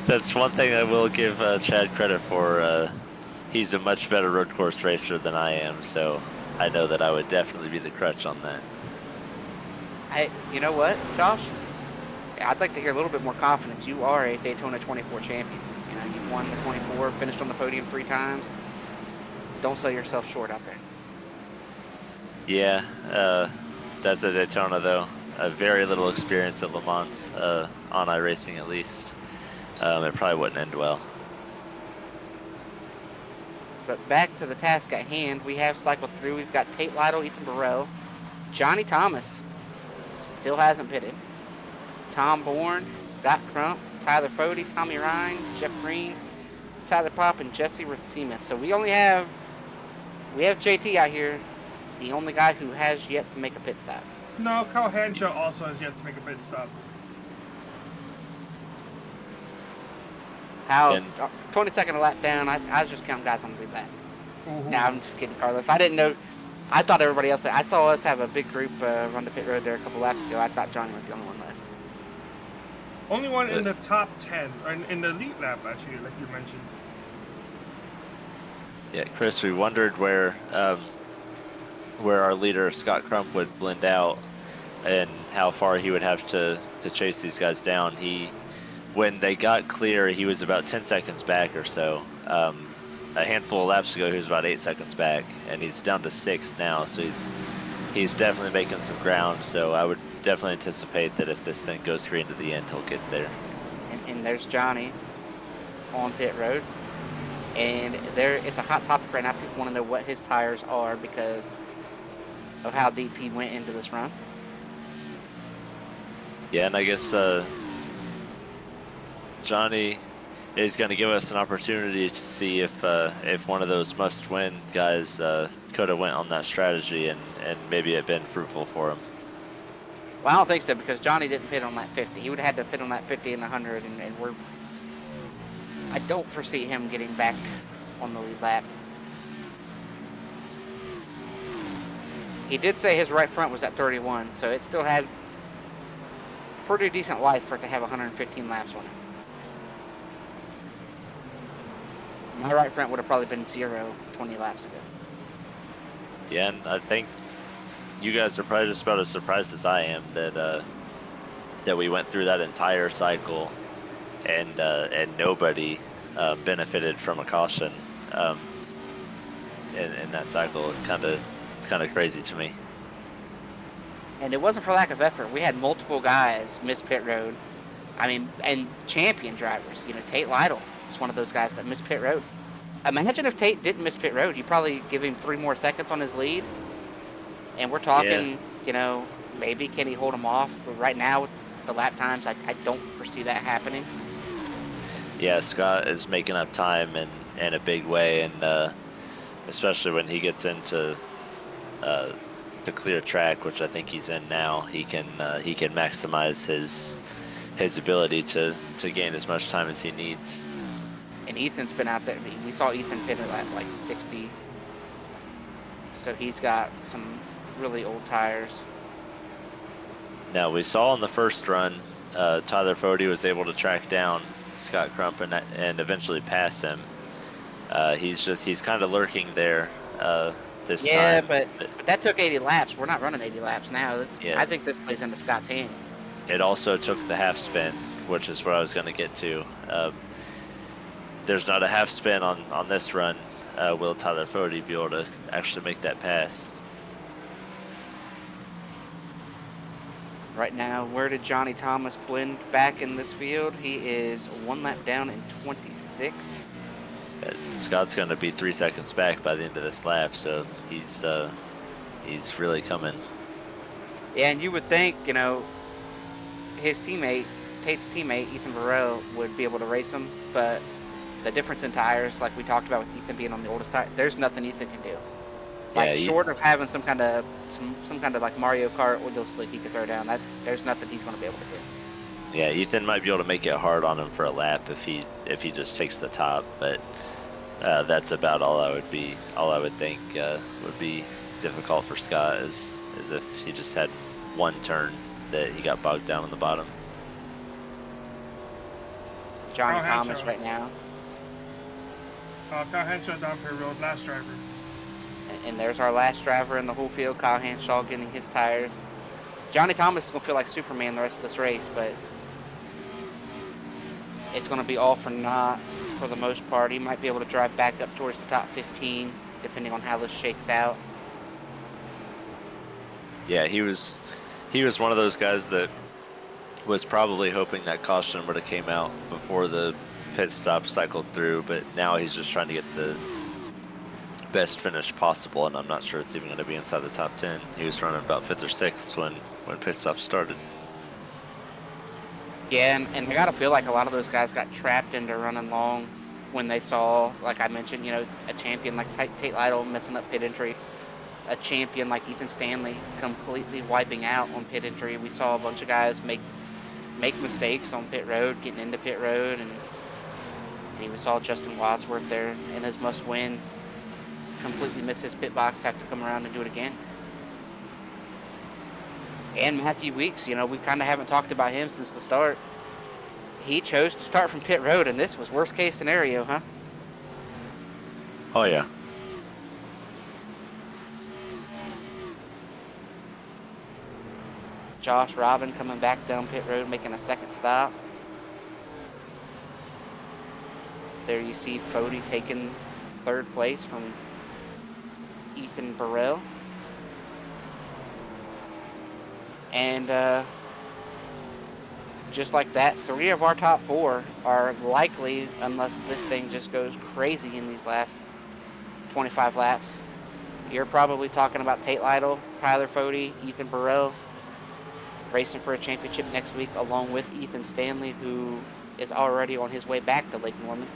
That's one thing I will give Chad credit for. He's a much better road course racer than I am, so I know that I would definitely be the crutch on that. You know what, Josh? I'd like to hear a little bit more confidence. You are a Daytona 24 champion. You know, you've won the 24, finished on the podium 3 times. Don't sell yourself short out there. Yeah, that's a Daytona though. Very little experience at Le Mans, on iRacing at least. It probably wouldn't end well. But back to the task at hand, we have cycled through. We've got Tate Lytle, Ethan Burrell, Johnny Thomas, still hasn't pitted, Tom Bourne, Scott Crump, Tyler Fode, Tommy Ryan, Jeff Green, Tyler Popp, and Jesse Racimus. So we have JT out here, the only guy who has yet to make a pit stop. No, Kyle Hanshaw also has yet to make a pit stop. How's 22nd lap down? I was just counting guys on the lead lap. Ooh. Nah, I'm just kidding, Carlos. I didn't know. I thought everybody else. I saw us have a big group run the pit road there a couple laps ago. I thought Johnny was the only one left. Only one in the top 10, or in the elite lap, actually, like you mentioned. Yeah, Chris, we wondered where our leader Scott Crump would blend out and how far he would have to chase these guys down. When they got clear, he was about 10 seconds back or so. A handful of laps ago, he was about 8 seconds back, and he's down to 6 now. So he's definitely making some ground. So I would definitely anticipate that if this thing goes green to the end, he'll get there. And there's Johnny on pit road, and it's a hot topic right now. People want to know what his tires are because of how deep he went into this run. Yeah, and I guess Johnny is going to give us an opportunity to see if one of those must-win guys could have went on that strategy and maybe it been fruitful for him. Well, I don't think so because Johnny didn't pit on that 50. He would have had to pit on that 50 and 100, and I don't foresee him getting back on the lead lap. He did say his right front was at 31, so it still had pretty decent life for it to have 115 laps on it. My right front would have probably been 0 20 laps ago. Yeah, and I think you guys are probably just about as surprised as I am that we went through that entire cycle and nobody benefited from a caution in that cycle. It's kind of crazy to me. And it wasn't for lack of effort. We had multiple guys miss pit road. I mean, and champion drivers. You know, Tate Lytle was one of those guys that missed pit road. Imagine if Tate didn't miss pit road. You probably give him 3 more seconds on his lead. And we're talking, you know, maybe can he hold him off? But right now, with the lap times, I don't foresee that happening. Yeah, Scott is making up time in a big way, and especially when he gets into the clear track, which I think he's in now, he can maximize his ability to gain as much time as he needs. And Ethan's been out there. We saw Ethan pit at like 60. So he's got some really old tires. Now, we saw in the first run, Tyler Fode was able to track down Scott Crump and eventually pass him. He's kind of lurking there this time. Yeah, but that took 80 laps. We're not running 80 laps now. Yeah. I think this plays into Scott's hand. It also took the half spin, which is what I was going to get to. There's not a half spin on this run. Will Tyler Fode be able to actually make that pass? Right now, where did Johnny Thomas blend back in this field? He is 1 lap down in 26th. Scott's going to be 3 seconds back by the end of this lap, so he's really coming. Yeah, and you would think, you know, his teammate, Tate's teammate, Ethan Burrell, would be able to race him, but the difference in tires, like we talked about with Ethan being on the oldest tire, there's nothing Ethan can do. Like, short of having some kind of like Mario Kart oil slick he could throw down, there's nothing he's going to be able to do. Yeah, Ethan might be able to make it hard on him for a lap if he just takes the top, but that's about all I would think would be difficult for Scott is if he just had one turn that he got bogged down on the bottom. Johnny Kyle Thomas Henshaw. right now. Kyle Henshaw down pit road, last driver. And there's our last driver in the whole field, Kyle Henshaw getting his tires. Johnny Thomas is going to feel like Superman the rest of this race, but it's going to be all for naught for the most part. He might be able to drive back up towards the top 15, depending on how this shakes out. Yeah, he was one of those guys that was probably hoping that caution would have came out before the pit stop cycled through, but now he's just trying to get the best finish possible, and I'm not sure it's even going to be inside the top 10. He was running about 5th or 6th when pit stop started. Yeah, and I got to feel like a lot of those guys got trapped into running long when they saw, like I mentioned, you know, a champion like Tate Lytle messing up pit entry, a champion like Ethan Stanley completely wiping out on pit entry. We saw a bunch of guys make mistakes on pit road, getting into pit road, and we saw Justin Wadsworth there in his must-win completely miss his pit box, have to come around and do it again. And Matthew Weeks, you know, we kind of haven't talked about him since the start. He chose to start from pit road, and this was worst case scenario, huh? Oh yeah. Josh Robin coming back down pit road, making a second stop. There you see Fody taking 3rd place from Ethan Burrell. And just like that, 3 of our top 4 are likely, unless this thing just goes crazy in these last 25 laps. You're probably talking about Tate Lytle, Tyler Fody, Ethan Burrell racing for a championship next week, along with Ethan Stanley, who is already on his way back to Lake Norman.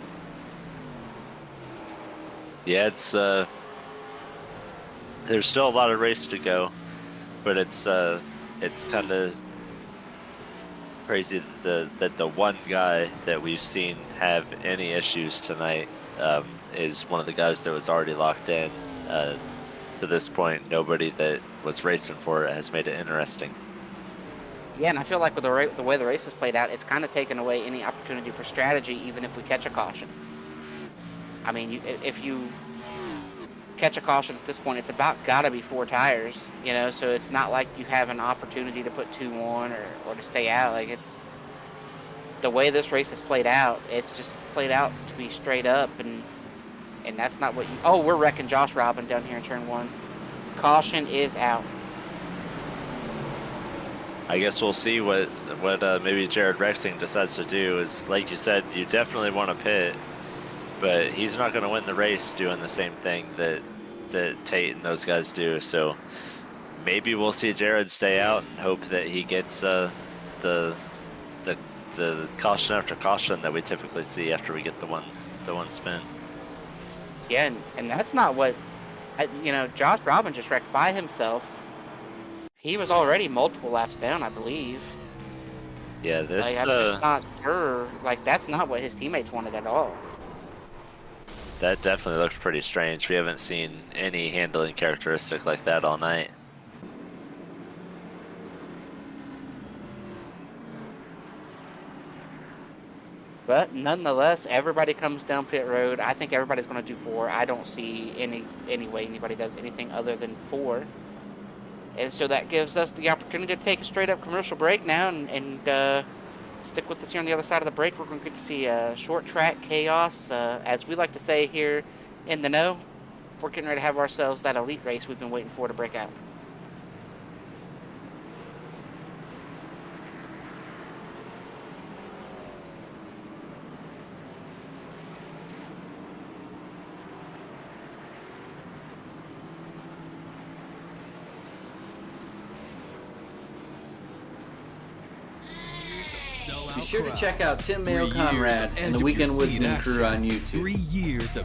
Yeah, it's there's still a lot of race to go, but it's kind of crazy that the one guy that we've seen have any issues tonight is one of the guys that was already locked in. To this point, nobody that was racing for it has made it interesting. Yeah, and I feel like with the way the race has played out, it's kind of taken away any opportunity for strategy, even if we catch a caution. I mean, if you catch a caution at this point, it's about got to be 4 tires, you know, so it's not like you have an opportunity to put 2 on or to stay out. Like, it's the way this race has played out, it's just played out to be straight up, and that's not what you... Oh, we're wrecking Josh Robin down here in turn 1. Caution is out. I guess we'll see what maybe Jared Rexing decides to do. Is, like you said, you definitely want to pit, but he's not going to win the race doing the same thing that Tate and those guys do. So maybe we'll see Jared stay out and hope that he gets the caution after caution that we typically see after we get the one spin. Yeah, and that's not what... You know, Josh Robin just wrecked by himself. He was already multiple laps down, I believe. Yeah, this... Like, I'm just not sure. Like, that's not what his teammates wanted at all. That definitely looked pretty strange. We haven't seen any handling characteristic like that all night. But nonetheless, everybody comes down pit road. I think everybody's going to do 4. I don't see any way anybody does anything other than 4. And so that gives us the opportunity to take a straight-up commercial break now and stick with us here on the other side of the break. We're going to get to see short track chaos. As we like to say here in the know, we're getting ready to have ourselves that elite race we've been waiting for to break out. Be sure to check out Tim Mayo Conrad and the Weekend Woodsman crew on YouTube.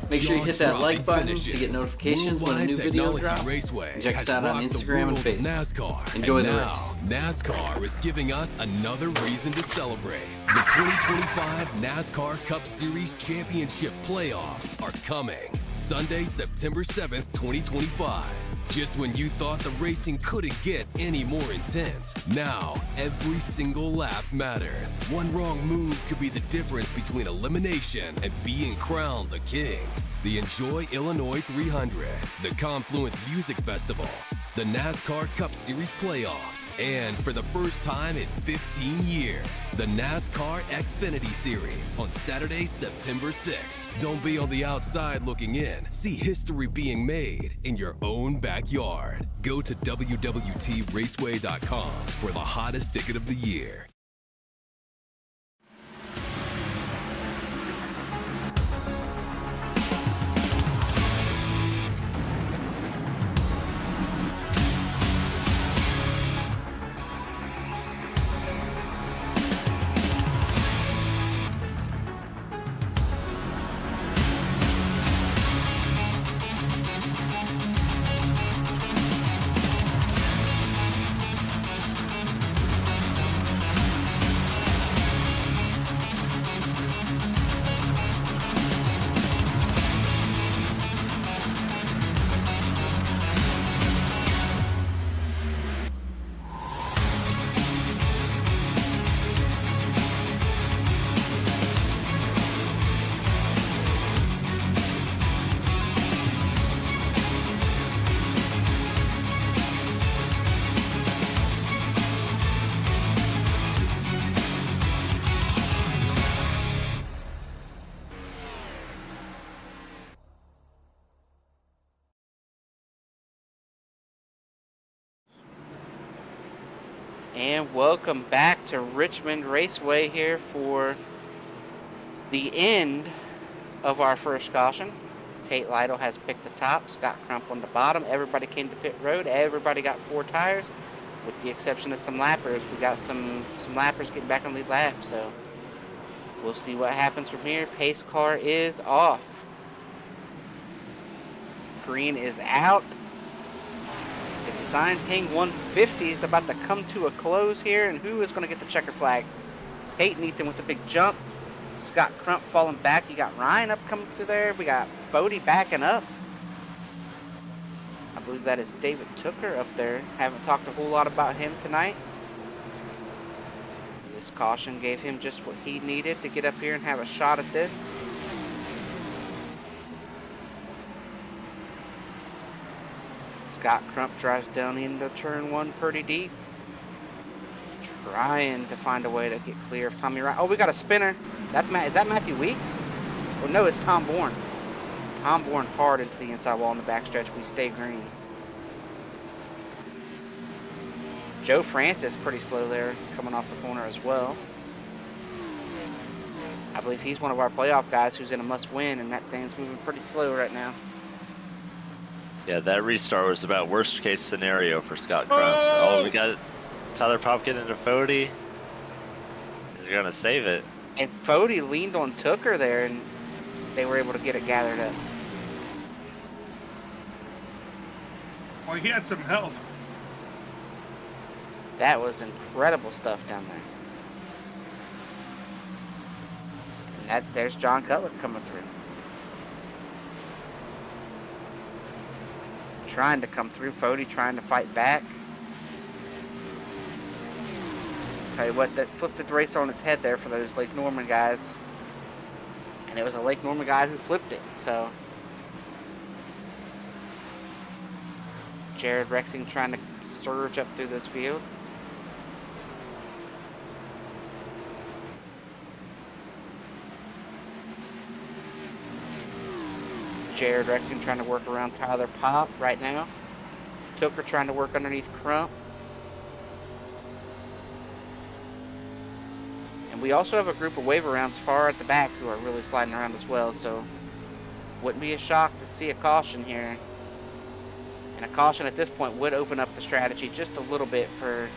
Make sure you hit that like button to get notifications when a new video drops. And check us out on Instagram and Facebook. Enjoy the race. NASCAR is giving us another reason to celebrate. The 2025 NASCAR Cup Series Championship Playoffs are coming. Sunday, September 7th, 2025. Just when you thought the racing couldn't get any more intense, now every single lap matters. One wrong move could be the difference between elimination and being crowned the king. The Enjoy Illinois 300, the Confluence Music Festival, the NASCAR Cup Series Playoffs, and for the first time in 15 years, the NASCAR Xfinity Series on Saturday, September 6th. Don't be on the outside looking in. See history being made in your own backyard. Go to www.raceway.com for the hottest ticket of the year. And welcome back to Richmond Raceway here for the end of our first caution. Tate Lytle has picked the top, Scott Crump on the bottom. Everybody came to pit road. Everybody got 4 tires, with the exception of some lappers. We got some lappers getting back on lead lap, so we'll see what happens from here. Pace car is off. Green is out. The DesignPing 150 is about to come to a close here, and who is going to get the checker flag? Tate Ethan with the big jump. Scott Crump falling back. You got Ryan up coming through there. We got Bodie backing up. I believe that is David Tooker up there. Haven't talked a whole lot about him tonight. This caution gave him just what he needed to get up here and have a shot at this. Scott Crump drives down into turn 1 pretty deep. Trying to find a way to get clear of Tommy Wright. Oh, we got a spinner. That's Matt. Is that Matthew Weeks? Oh, no, it's Tom Bourne. Tom Bourne hard into the inside wall in the backstretch. We stay green. Joe Francis pretty slow there, coming off the corner as well. I believe he's one of our playoff guys who's in a must-win, and that thing's moving pretty slow right now. Yeah, that restart was about worst case scenario for Scott Crump. Oh, we got Tyler Pop getting into Fody. He's gonna save it. And Fody leaned on Tooker there, and they were able to get it gathered up. Well, he had some help. That was incredible stuff down there. And there's John Cutler coming through. Trying to come through. Fody trying to fight back. Tell you what, that flipped the race on its head there for those Lake Norman guys. And it was a Lake Norman guy who flipped it, so. Jared Rexing trying to surge up through this field. Jared Rexing trying to work around Tyler Pop right now. Tooker trying to work underneath Crump. And we also have a group of wave rounds far at the back who are really sliding around as well, so wouldn't be a shock to see a caution here. And a caution at this point would open up the strategy just a little bit for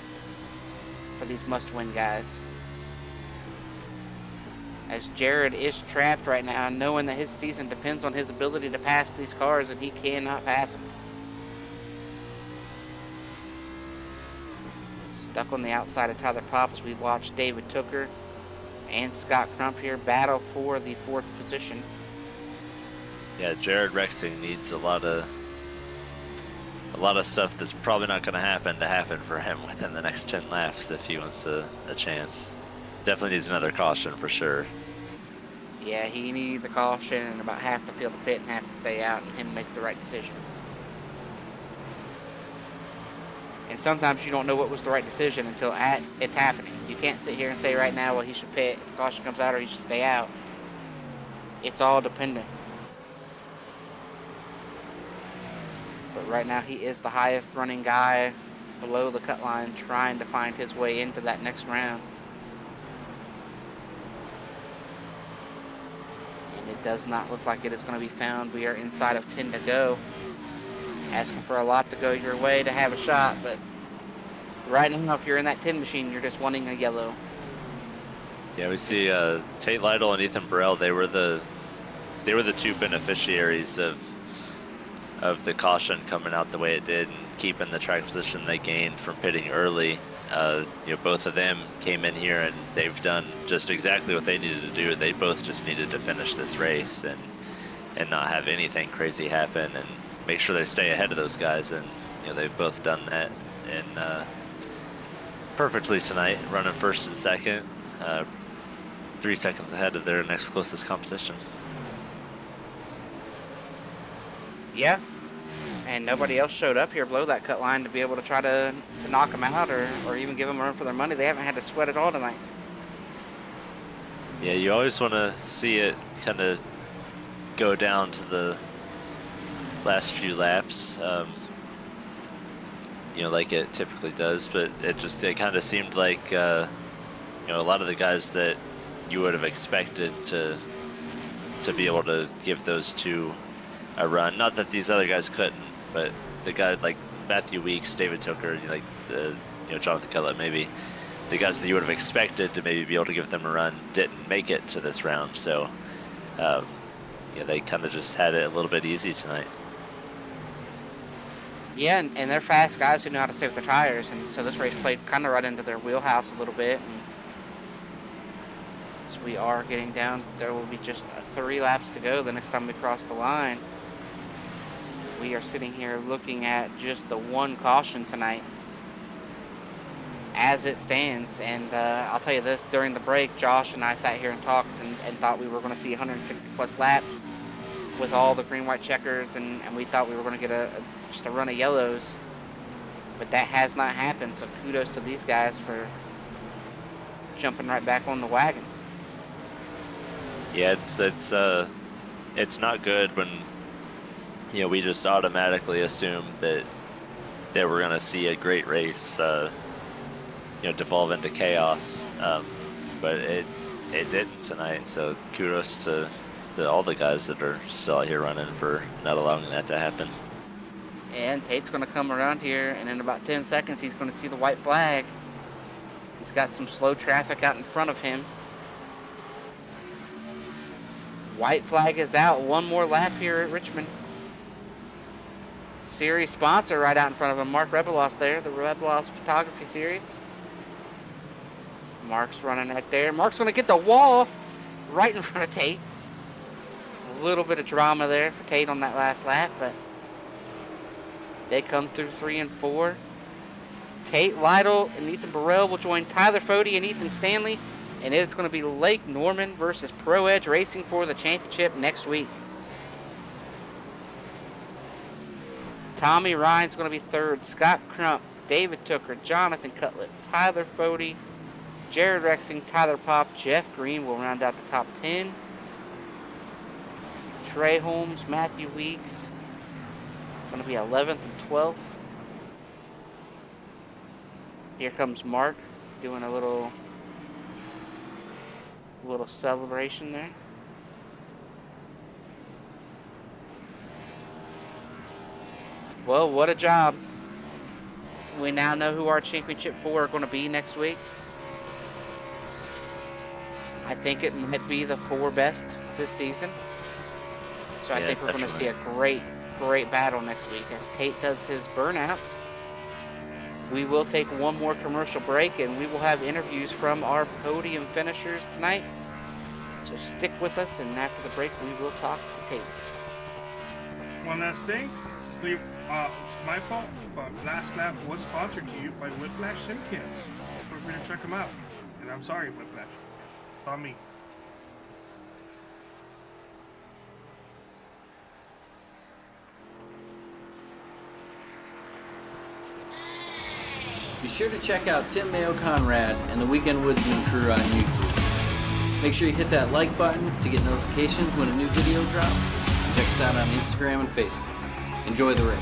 these must-win guys. As Jared is trapped right now, knowing that his season depends on his ability to pass these cars, and he cannot pass them. stuck on the outside of Tyler Popp as we watch David Tooker and Scott Crump here battle for the 4th position. Yeah, Jared Rexing needs a lot of stuff that's probably not going to happen for him within the next 10 laps if he wants a chance. Definitely needs another caution for sure. Yeah, he needed the caution and about half the field to pit and have to stay out and him make the right decision. And sometimes you don't know what was the right decision until it's happening. You can't sit here and say right now, well, he should pit if the caution comes out or he should stay out. It's all dependent. But right now he is the highest running guy below the cut line trying to find his way into that next round. And it does not look like it is going to be found. We are inside of 10 to go. Asking for a lot to go your way to have a shot, but right now if you're in that 10 machine, you're just wanting a yellow. Yeah, we see Tate Lytle and Ethan Burrell. They were the 2 beneficiaries of the caution coming out the way it did and keeping the track position they gained from pitting early. Both of them came in here and they've done just exactly what they needed to do. They both just needed to finish this race and not have anything crazy happen and make sure they stay ahead of those guys. And they've both done that and perfectly tonight, running 1st and 2nd, 3 seconds ahead of their next closest competition. Yeah, and nobody else showed up here below that cut line to be able to try to knock them out or even give them a run for their money. They haven't had to sweat at all tonight. Yeah, you always want to see it kind of go down to the last few laps, like it typically does, but it kind of seemed like a lot of the guys that you would have expected to be able to give those 2 a run. Not that these other guys couldn't, but the guy like Matthew Weeks, David Tooker, Jonathan Cullett, maybe the guys that you would have expected to maybe be able to give them a run didn't make it to this round. So, they kind of just had it a little bit easy tonight. Yeah, and they're fast guys who know how to save their tires, and so this race played kind of right into their wheelhouse a little bit. And as we are getting down, there will be just 3 laps to go the next time we cross the line. We are sitting here looking at just the 1 caution tonight as it stands. And I'll tell you this, during the break, Josh and I sat here and talked and thought we were going to see 160 plus laps with all the green-white checkers, and we thought we were going to get just a run of yellows. But that has not happened, so kudos to these guys for jumping right back on the wagon. Yeah, it's not good when we just automatically assume that we're going to see a great race devolve into chaos, but it didn't tonight. So kudos to all the guys that are still out here running for not allowing that to happen. And Tate's going to come around here, and in about 10 seconds he's going to see the white flag. He's got some slow traffic out in front of him. White flag is out. 1 more lap here at Richmond. Series sponsor right out in front of him. Mark Rebilas there, the Rebilas Photography Series. Mark's running right there. Mark's going to get the wall right in front of Tate. A little bit of drama there for Tate on that last lap, but they come through 3 and 4. Tate Lytle and Ethan Burrell will join Tyler Fody and Ethan Stanley, and it's going to be Lake Norman versus Pro Edge Racing for the championship next week. Tommy Ryan's going to be 3rd. Scott Crump, David Tooker, Jonathan Cutlett, Tyler Fody, Jared Rexing, Tyler Popp, Jeff Green will round out the top 10. Trey Holmes, Matthew Weeks, going to be 11th and 12th. Here comes Mark doing a little celebration there. Well, what a job. We now know who our championship 4 are going to be next week. I think it might be the 4 best this season. So I think we're going to see a great battle next week as Tate does his burnouts. We will take one more commercial break, and we will have interviews from our podium finishers tonight. So stick with us, and after the break, we will talk to Tate. One last thing. It's my fault, but last lap was sponsored to you by Whiplash Sim Kits. So feel free to check them out. And I'm sorry, Whiplash. It's on me. Be sure to check out Tim Mayo Conrad and the Weekend Woodsman crew on YouTube. Make sure you hit that like button to get notifications when a new video drops. And check us out on Instagram and Facebook. Enjoy the race.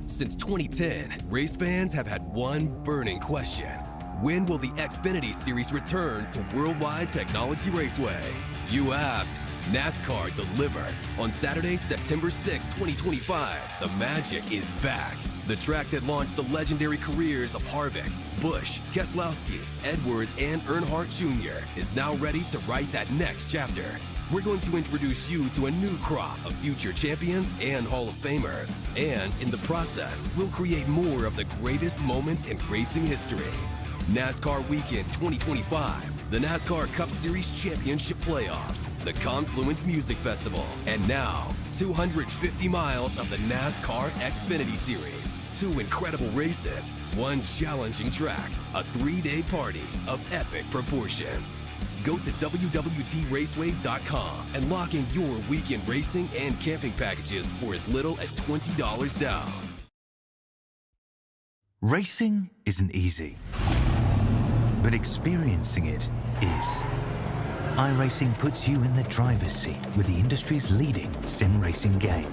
Since 2010, race fans have had one burning question. When will the Xfinity Series return to Worldwide Technology Raceway? You asked, NASCAR delivered. On Saturday, September 6, 2025, the magic is back. The track that launched the legendary careers of Harvick, Busch, Keselowski, Edwards, and Earnhardt Jr. is now ready to write that next chapter. We're going to introduce you to a new crop of future champions and Hall of Famers. And in the process, we'll create more of the greatest moments in racing history. NASCAR Weekend 2025, the NASCAR Cup Series Championship Playoffs, the Confluence Music Festival, and now 250 miles of the NASCAR Xfinity Series. 2 incredible races, 1 challenging track, a 3-day party of epic proportions. Go to www.raceway.com and lock in your weekend racing and camping packages for as little as $20 down. Racing isn't easy, but experiencing it is. iRacing puts you in the driver's seat with the industry's leading sim racing game.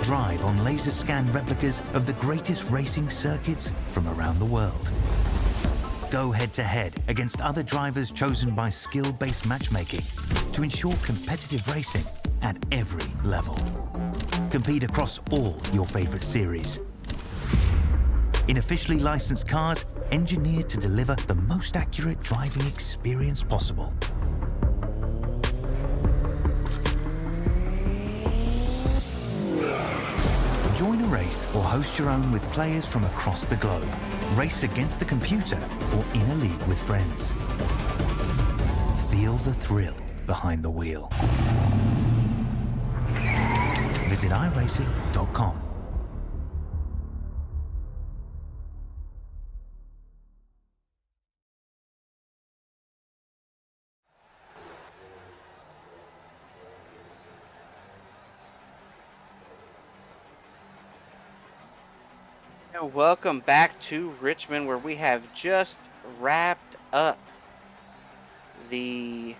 Drive on laser scan replicas of the greatest racing circuits from around the world. Go head-to-head against other drivers chosen by skill-based matchmaking to ensure competitive racing at every level. Compete across all your favorite series. In officially licensed cars, engineered to deliver the most accurate driving experience possible. Join a race or host your own with players from across the globe. Race against the computer or in a league with friends. Feel the thrill behind the wheel. Visit iRacing.com. Welcome back to Richmond, where we have just wrapped up the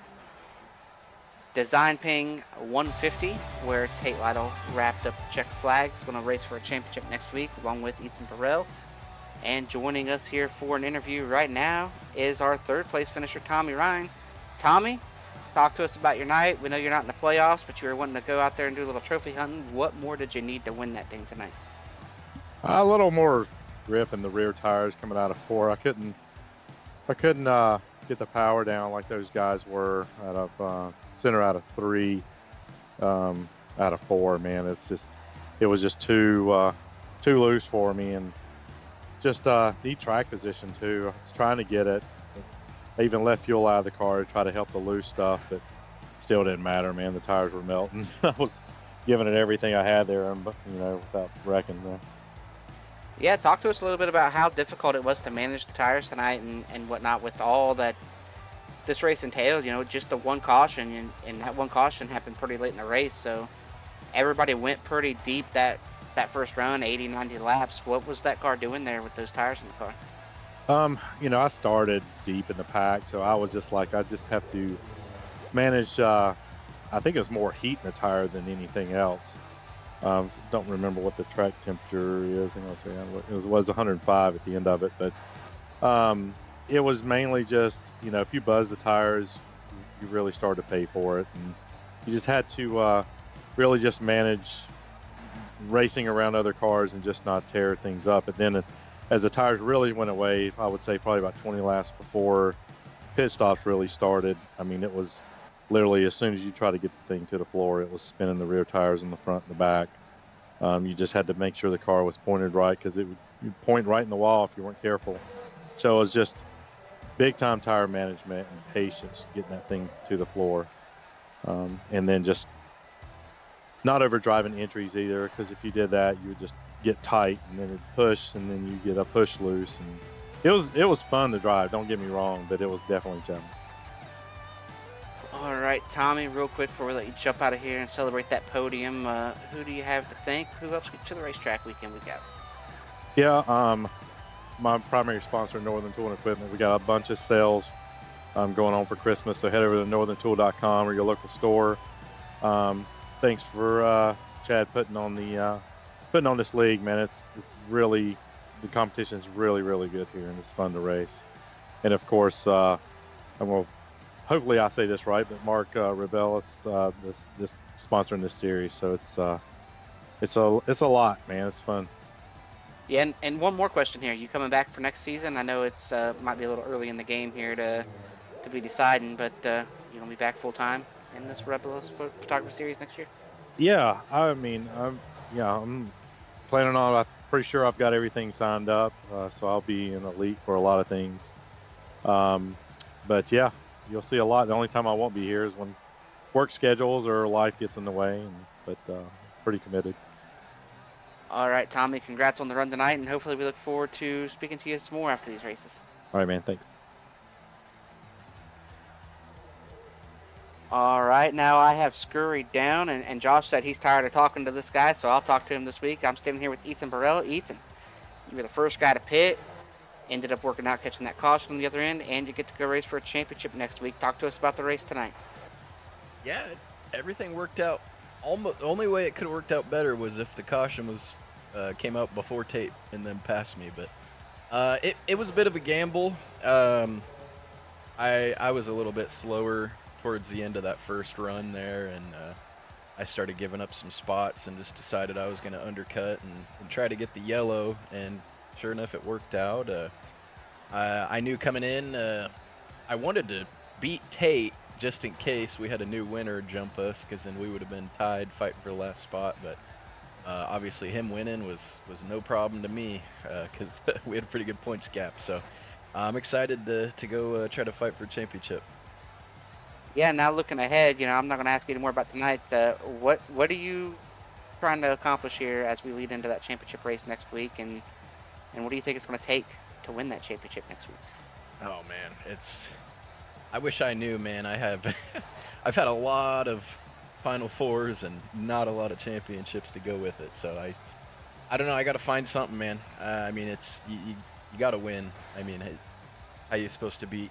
DesignPing 150, where Tate Lytle wrapped up the check flag. He's going to race for a championship next week, along with Ethan Burrell. And joining us here for an interview right now is our third place finisher, Tommy Ryan. Tommy, talk to us about your night. We know you're not in the playoffs, but you were wanting to go out there and do a little trophy hunting. What more did you need to win that thing tonight? A little more grip in the rear tires coming out of 4. I couldn't get the power down like those guys were out of center out of 3, out of 4. Man, it was just too loose for me, and just need track position too. I was trying to get it. I even left fuel out of the car to try to help the loose stuff, but still didn't matter, man. The tires were melting. I was giving it everything I had there, and without wrecking them. Yeah, talk to us a little bit about how difficult it was to manage the tires tonight and whatnot with all that this race entailed, just the one caution, and that one caution happened pretty late in the race. So everybody went pretty deep that first run, 80, 90 laps. What was that car doing there with those tires in the car? I started deep in the pack, so I was just like, I just have to manage. I think it was more heat in the tire than anything else. Don't remember what the track temperature is. It was 105 at the end of it, but it was mainly just, if you buzz the tires, you really start to pay for it, and you just had to really just manage racing around other cars and just not tear things up. And then as the tires really went away, I would say probably about 20 laps before pit stops really started, it was literally as soon as you try to get the thing to the floor, it was spinning the rear tires in the front and the back. You just had to make sure the car was pointed right, because it would point right in the wall if you weren't careful. So it was just big time tire management and patience getting that thing to the floor. And then just not overdriving entries either, because if you did that, you would just get tight and then it'd push, and then you get a push loose. And it was fun to drive, don't get me wrong, but it was definitely challenging. All right, Tommy, real quick before we let you jump out of here and celebrate that podium, who do you have to thank? Who helps get to the racetrack week in, week out? Yeah, my primary sponsor, Northern Tool and Equipment. We got a bunch of sales going on for Christmas, so head over to northerntool.com or your local store. Thanks for Chad putting on this league, man. It's really, the competition is really, really good here, and it's fun to race. And of course, hopefully I say this right, but Mark Rebilas, this sponsoring this series, so it's a lot, man. It's fun. Yeah, and one more question here. You coming back for next season? I know it's might be a little early in the game here to be deciding, but you gonna be back full time in this Rebilas photography series next year? Yeah, I'm planning on. I'm pretty sure I've got everything signed up, so I'll be in elite for a lot of things. But yeah, you'll see a lot. The only time I won't be here is when work schedules or life gets in the way, but pretty committed. All right, Tommy, congrats on the run tonight, and hopefully we look forward to speaking to you some more after these races. All right, man. Thanks. All right, now I have scurried down, and Josh said he's tired of talking to this guy, so I'll talk to him this week. I'm standing here with Ethan Burrell. Ethan, you were the first guy to pit, ended up working out, catching that caution on the other end, and you get to go race for a championship next week. Talk to us about the race tonight. Yeah, everything worked out. Almost the only way it could have worked out better was if the caution came out before tape and then passed me. But it was a bit of a gamble. I was a little bit slower towards the end of that first run there, and I started giving up some spots and just decided I was going to undercut and try to get the yellow. And sure enough, it worked out. I knew coming in, I wanted to beat Tate, just in case we had a new winner jump us, because then we would have been tied fighting for the last spot. But obviously him winning was no problem to me, because we had a pretty good points gap. So I'm excited to go try to fight for a championship. Yeah, now looking ahead, I'm not going to ask you any more about tonight. What are you trying to accomplish here as we lead into that championship race next week, and what do you think it's going to take to win that championship next week? Oh man, I wish I knew, man. I've had a lot of Final Fours and not a lot of championships to go with it. So I don't know. I got to find something, man. It's you got to win. How are you supposed to beat,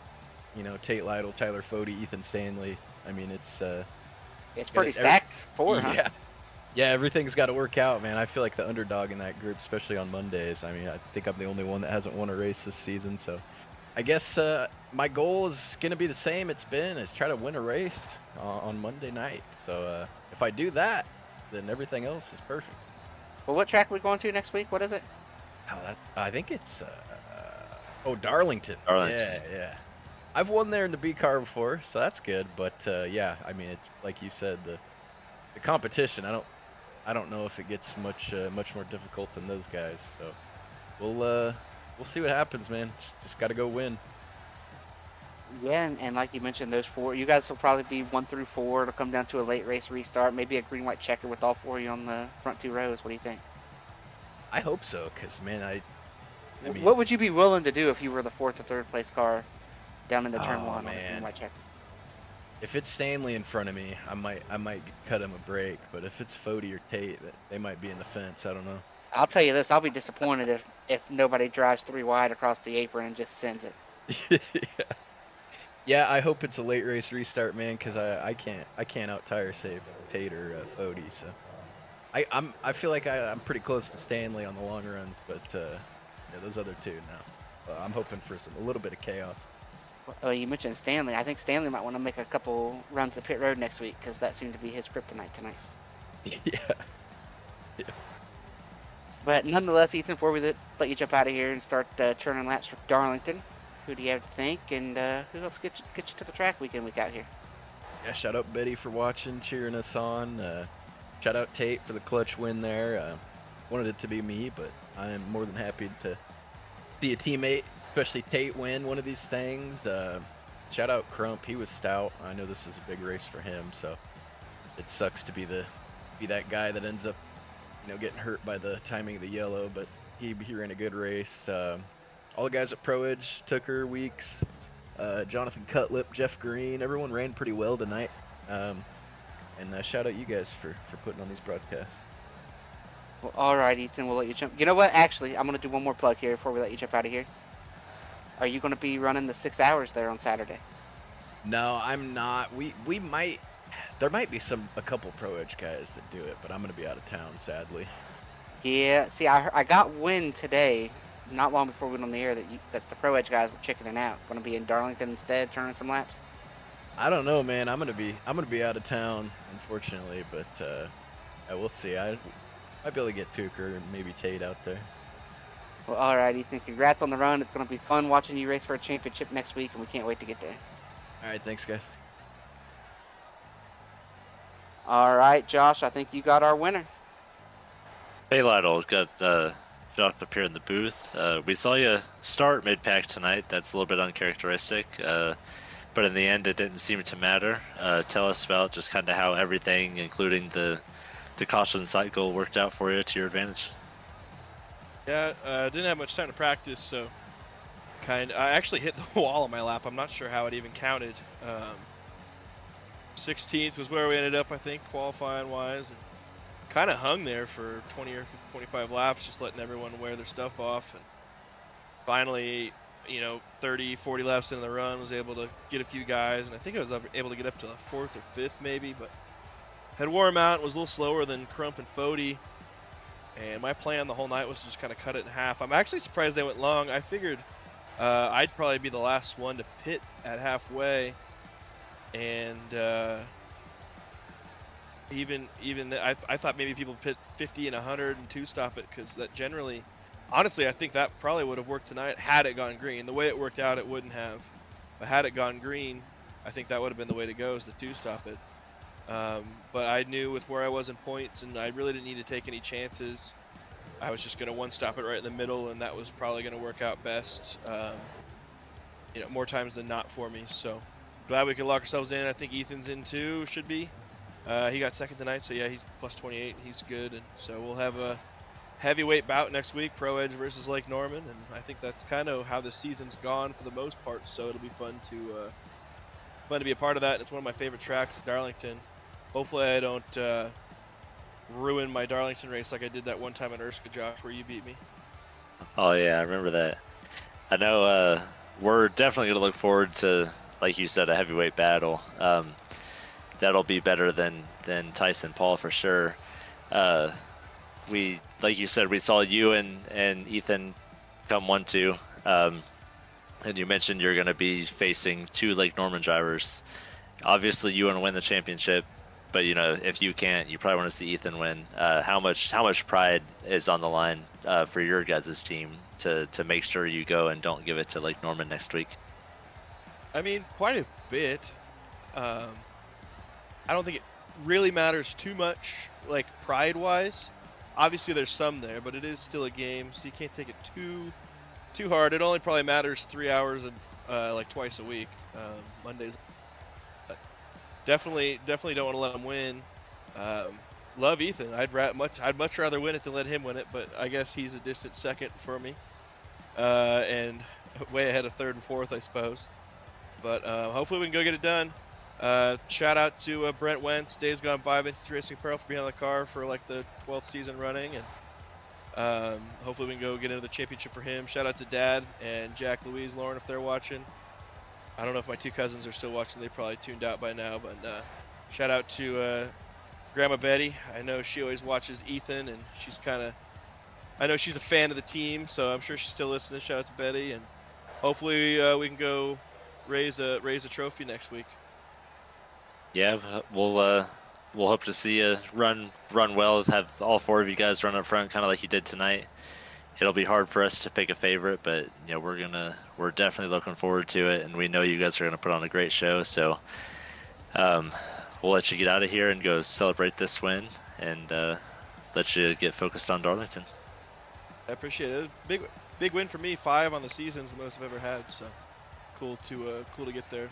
Tate Lytle, Tyler Fode, Ethan Stanley? It's pretty stacked four, huh? Yeah. Yeah, everything's got to work out, man. I feel like the underdog in that group, especially on Mondays. I think I'm the only one that hasn't won a race this season, so I guess my goal is going to be the same is try to win a race on Monday night. So if I do that, then everything else is perfect. Well, what track are we going to next week? What is it? I think it's Darlington. Darlington. Yeah. I've won there in the B car before, so that's good. But it's like you said, the competition. I don't know if it gets much more difficult than those guys. So we'll see what happens, man. Just got to go win. Yeah, and like you mentioned, those four, you guys will probably be 1 through 4. It'll come down to a late race restart, maybe a green-white checker with all 4 of you on the front 2 rows. What do you think? I hope so, because, man, I mean, what would you be willing to do if you were the 4th or 3rd place car down in the turn Oh, one on the man. green white checker. If it's Stanley in front of me, I might cut him a break. But if it's Fody or Tate, they might be in the fence. I don't know. I'll tell you this: I'll be disappointed if nobody drives 3 wide across the apron and just sends it. Yeah. Yeah, I hope it's a late race restart, man, because I can't out tire save Tate or Fody. So I feel like I'm pretty close to Stanley on the long runs, but yeah, those other two now. I'm hoping for a little bit of chaos. Well, you mentioned Stanley. I think Stanley might want to make a couple runs at pit road next week because that seemed to be his kryptonite tonight. Yeah. But nonetheless, Ethan, before we let you jump out of here and start turning laps for Darlington, who do you have to thank, and who helps get you to the track week in, week out here? Yeah, shout out Betty for watching, cheering us on. Shout out Tate for the clutch win there. Wanted it to be me, but I'm more than happy to see a teammate, especially Tate, win one of these things. Shout out Crump, he was stout. I know this is a big race for him, so it sucks to be that guy that ends up, getting hurt by the timing of the yellow, but he ran a good race. All the guys at Pro Edge, Tucker, Weeks, Jonathan Cutlip, Jeff Green, everyone ran pretty well tonight. And shout out you guys for putting on these broadcasts. Well, all right, Ethan, we'll let you jump. You know what? Actually, I'm going to do one more plug here before we let you jump out of here. Are you going to be running the 6 hours there on Saturday? No, I'm not. We might. There might be a couple Pro Edge guys that do it, but I'm going to be out of town, sadly. Yeah. See, I got wind today, not long before we went on the air, that the Pro Edge guys were chickening out. Going to be in Darlington instead, turning some laps. I don't know, man. I'm gonna be out of town, unfortunately, but we'll see. I might be able to get Tucker and maybe Tate out there. Well, all right, Ethan. Congrats on the run. It's going to be fun watching you race for a championship next week, and we can't wait to get there. All right, thanks, guys. All right, Josh, I think you got our winner. Hey, Lytle, got Josh up here in the booth. We saw you start mid-pack tonight. That's a little bit uncharacteristic, but in the end, it didn't seem to matter. Tell us about just kind of how everything, including the caution cycle, worked out for you to your advantage. Yeah, didn't have much time to practice, so I actually hit the wall on my lap. I'm not sure how it even counted. 16th was where we ended up, I think, qualifying wise, and kind of hung there for 20 or 25 laps, just letting everyone wear their stuff off. And finally, 30, 40 laps into the run, was able to get a few guys, and I think I was able to get up to the 4th or 5th maybe, but had wore them out and was a little slower than Crump and Fody. And my plan the whole night was to just kind of cut it in half. I'm actually surprised they went long. I figured I'd probably be the last one to pit at halfway, and I thought maybe people pit 50 and 100 and 2-stop it, because that generally, honestly, I think that probably would have worked tonight had it gone green. The way it worked out, it wouldn't have. But had it gone green, I think that would have been the way to go, is to 2-stop it. But I knew with where I was in points, and I really didn't need to take any chances. I was just going to 1-stop it right in the middle, and that was probably going to work out best, more times than not for me. So glad we could lock ourselves in. I think Ethan's in too, should be. He got second tonight, so yeah, he's plus 28. He's good, and so we'll have a heavyweight bout next week, Pro Edge versus Lake Norman, and I think that's kind of how the season's gone for the most part. So it'll be fun to be a part of that. It's one of my favorite tracks at Darlington. Hopefully I don't ruin my Darlington race like I did that one time at Erskine, Josh, where you beat me. Oh yeah, I remember that. I know we're definitely going to look forward to, like you said, a heavyweight battle. That'll be better than Tyson Paul for sure. We, like you said, we saw you and Ethan come 1-2. And you mentioned you're going to be facing 2 Lake Norman drivers. Obviously, you want to win the championship, but if you can't, you probably want to see Ethan win. How much pride is on the line for your guys' team to make sure you go and don't give it to Lake Norman next week? I mean, quite a bit. I don't think it really matters too much, like pride-wise. Obviously, there's some there, but it is still a game, so you can't take it too hard. It only probably matters 3 hours and like twice a week, Mondays. But definitely don't want to let him win. Love Ethan. I'd much rather win it than let him win it, but I guess he's a distant second for me, and way ahead of 3rd and 4th, I suppose. But hopefully we can go get it done. Shout out to Brent Wentz, Days Gone By Vintage Racing Apparel, for being on the car for like the 12th season running, and hopefully we can go get into the championship for him. Shout out to Dad and Jack, Louise, Lauren if they're watching. I don't know if my two cousins are still watching. They probably tuned out by now, but shout out to Grandma Betty. I know she always watches Ethan, and I know she's a fan of the team, so I'm sure she's still listening. Shout out to Betty, and hopefully we can go raise a trophy next week. Yeah, we'll hope to see you run well. Have all 4 of you guys run up front, kind of like you did tonight. It'll be hard for us to pick a favorite, but we're definitely looking forward to it, and we know you guys are gonna put on a great show. So we'll let you get out of here and go celebrate this win, and let you get focused on Darlington. I appreciate it. Big win for me. 5 on the season is the most I've ever had. So cool to get there.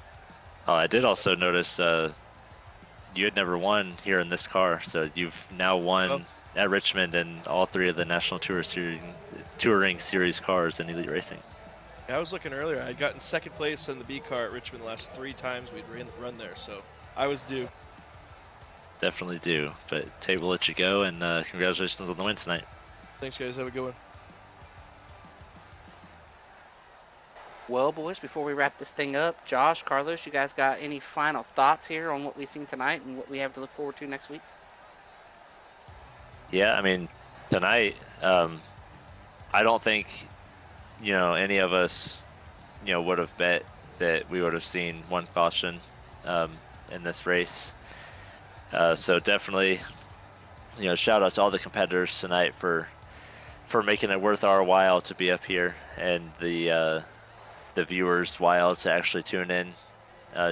Oh, I did also notice you had never won here in this car, so you've now won at Richmond and all 3 of the National Touring Series cars in Elite Racing. I was looking earlier. I got in 2nd place in the B car at Richmond the last 3 times we'd run there, so I was due. Definitely due, but Tate will let you go, and congratulations on the win tonight. Thanks, guys. Have a good one. Well, boys, before we wrap this thing up, Josh, Carlos, you guys got any final thoughts here on what we've seen tonight and what we have to look forward to next week? Yeah, I mean, tonight, I don't think, any of us, would have bet that we would have seen 1 caution in this race. So definitely, shout out to all the competitors tonight for making it worth our while to be up here, and the viewers' while to actually tune in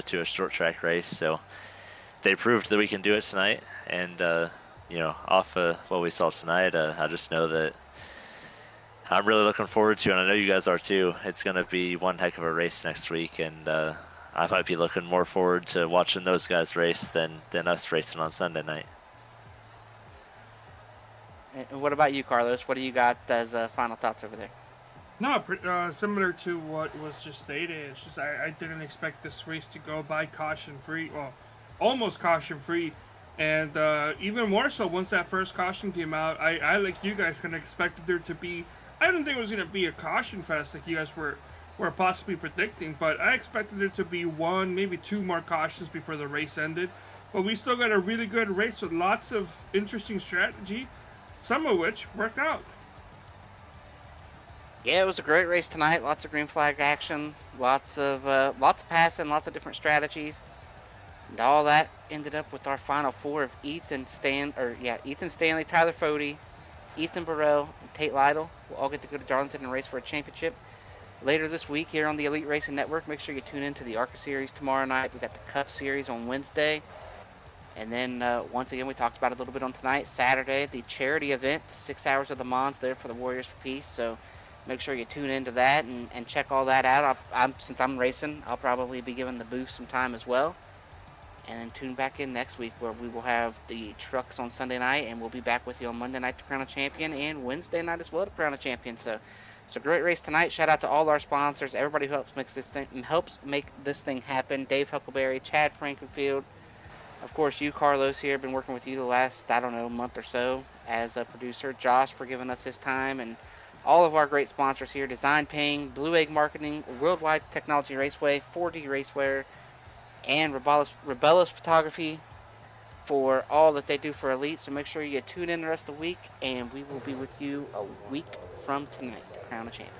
to a short track race. So they proved that we can do it tonight, and off what we saw tonight, I just know that I'm really looking forward to, and I know you guys are too. It's going to be one heck of a race next week, and I might be looking more forward to watching those guys race than us racing on Sunday night. And what about you, Carlos? What do you got as final thoughts over there? No, similar to what was just stated. It's just I didn't expect this race to go by caution-free, well, almost caution-free. And even more so, once that first caution came out, I like you guys, kind of expected there to be, I didn't think it was going to be a caution fest like you guys were possibly predicting, but I expected there to be 1, maybe 2 more cautions before the race ended. But we still got a really good race with lots of interesting strategy, some of which worked out. Yeah, it was a great race tonight. Lots of green flag action, lots of passing, lots of different strategies. And all that ended up with our final 4 of Ethan Stanley, Tyler Fode, Ethan Burrell, and Tate Lytle. We'll all get to go to Darlington and race for a championship later this week here on the Elite Racing Network. Make sure you tune in to the ARCA Series tomorrow night. We got the Cup Series on Wednesday. And then, once again, we talked about it a little bit on tonight, Saturday, the charity event, the 6 Hours of the Mons there for the Warriors for Peace. So make sure you tune into that and check all that out. Since I'm racing, I'll probably be giving the booth some time as well. And then tune back in next week where we will have the trucks on Sunday night, and we'll be back with you on Monday night to crown a champion and Wednesday night as well to crown a champion. So it's a great race tonight. Shout out to all our sponsors, everybody who helps make this thing happen. Dave Huckleberry, Chad Frankenfield, of course you, Carlos, here. Been working with you the last, month or so as a producer. Josh for giving us his time, and all of our great sponsors here: DesignPing, Blue Egg Marketing, Worldwide Technology Raceway, 4D Racewear, and Rebilas Photography for all that they do for Elite. So make sure you tune in the rest of the week, and we will be with you a week from tonight to crown a champion.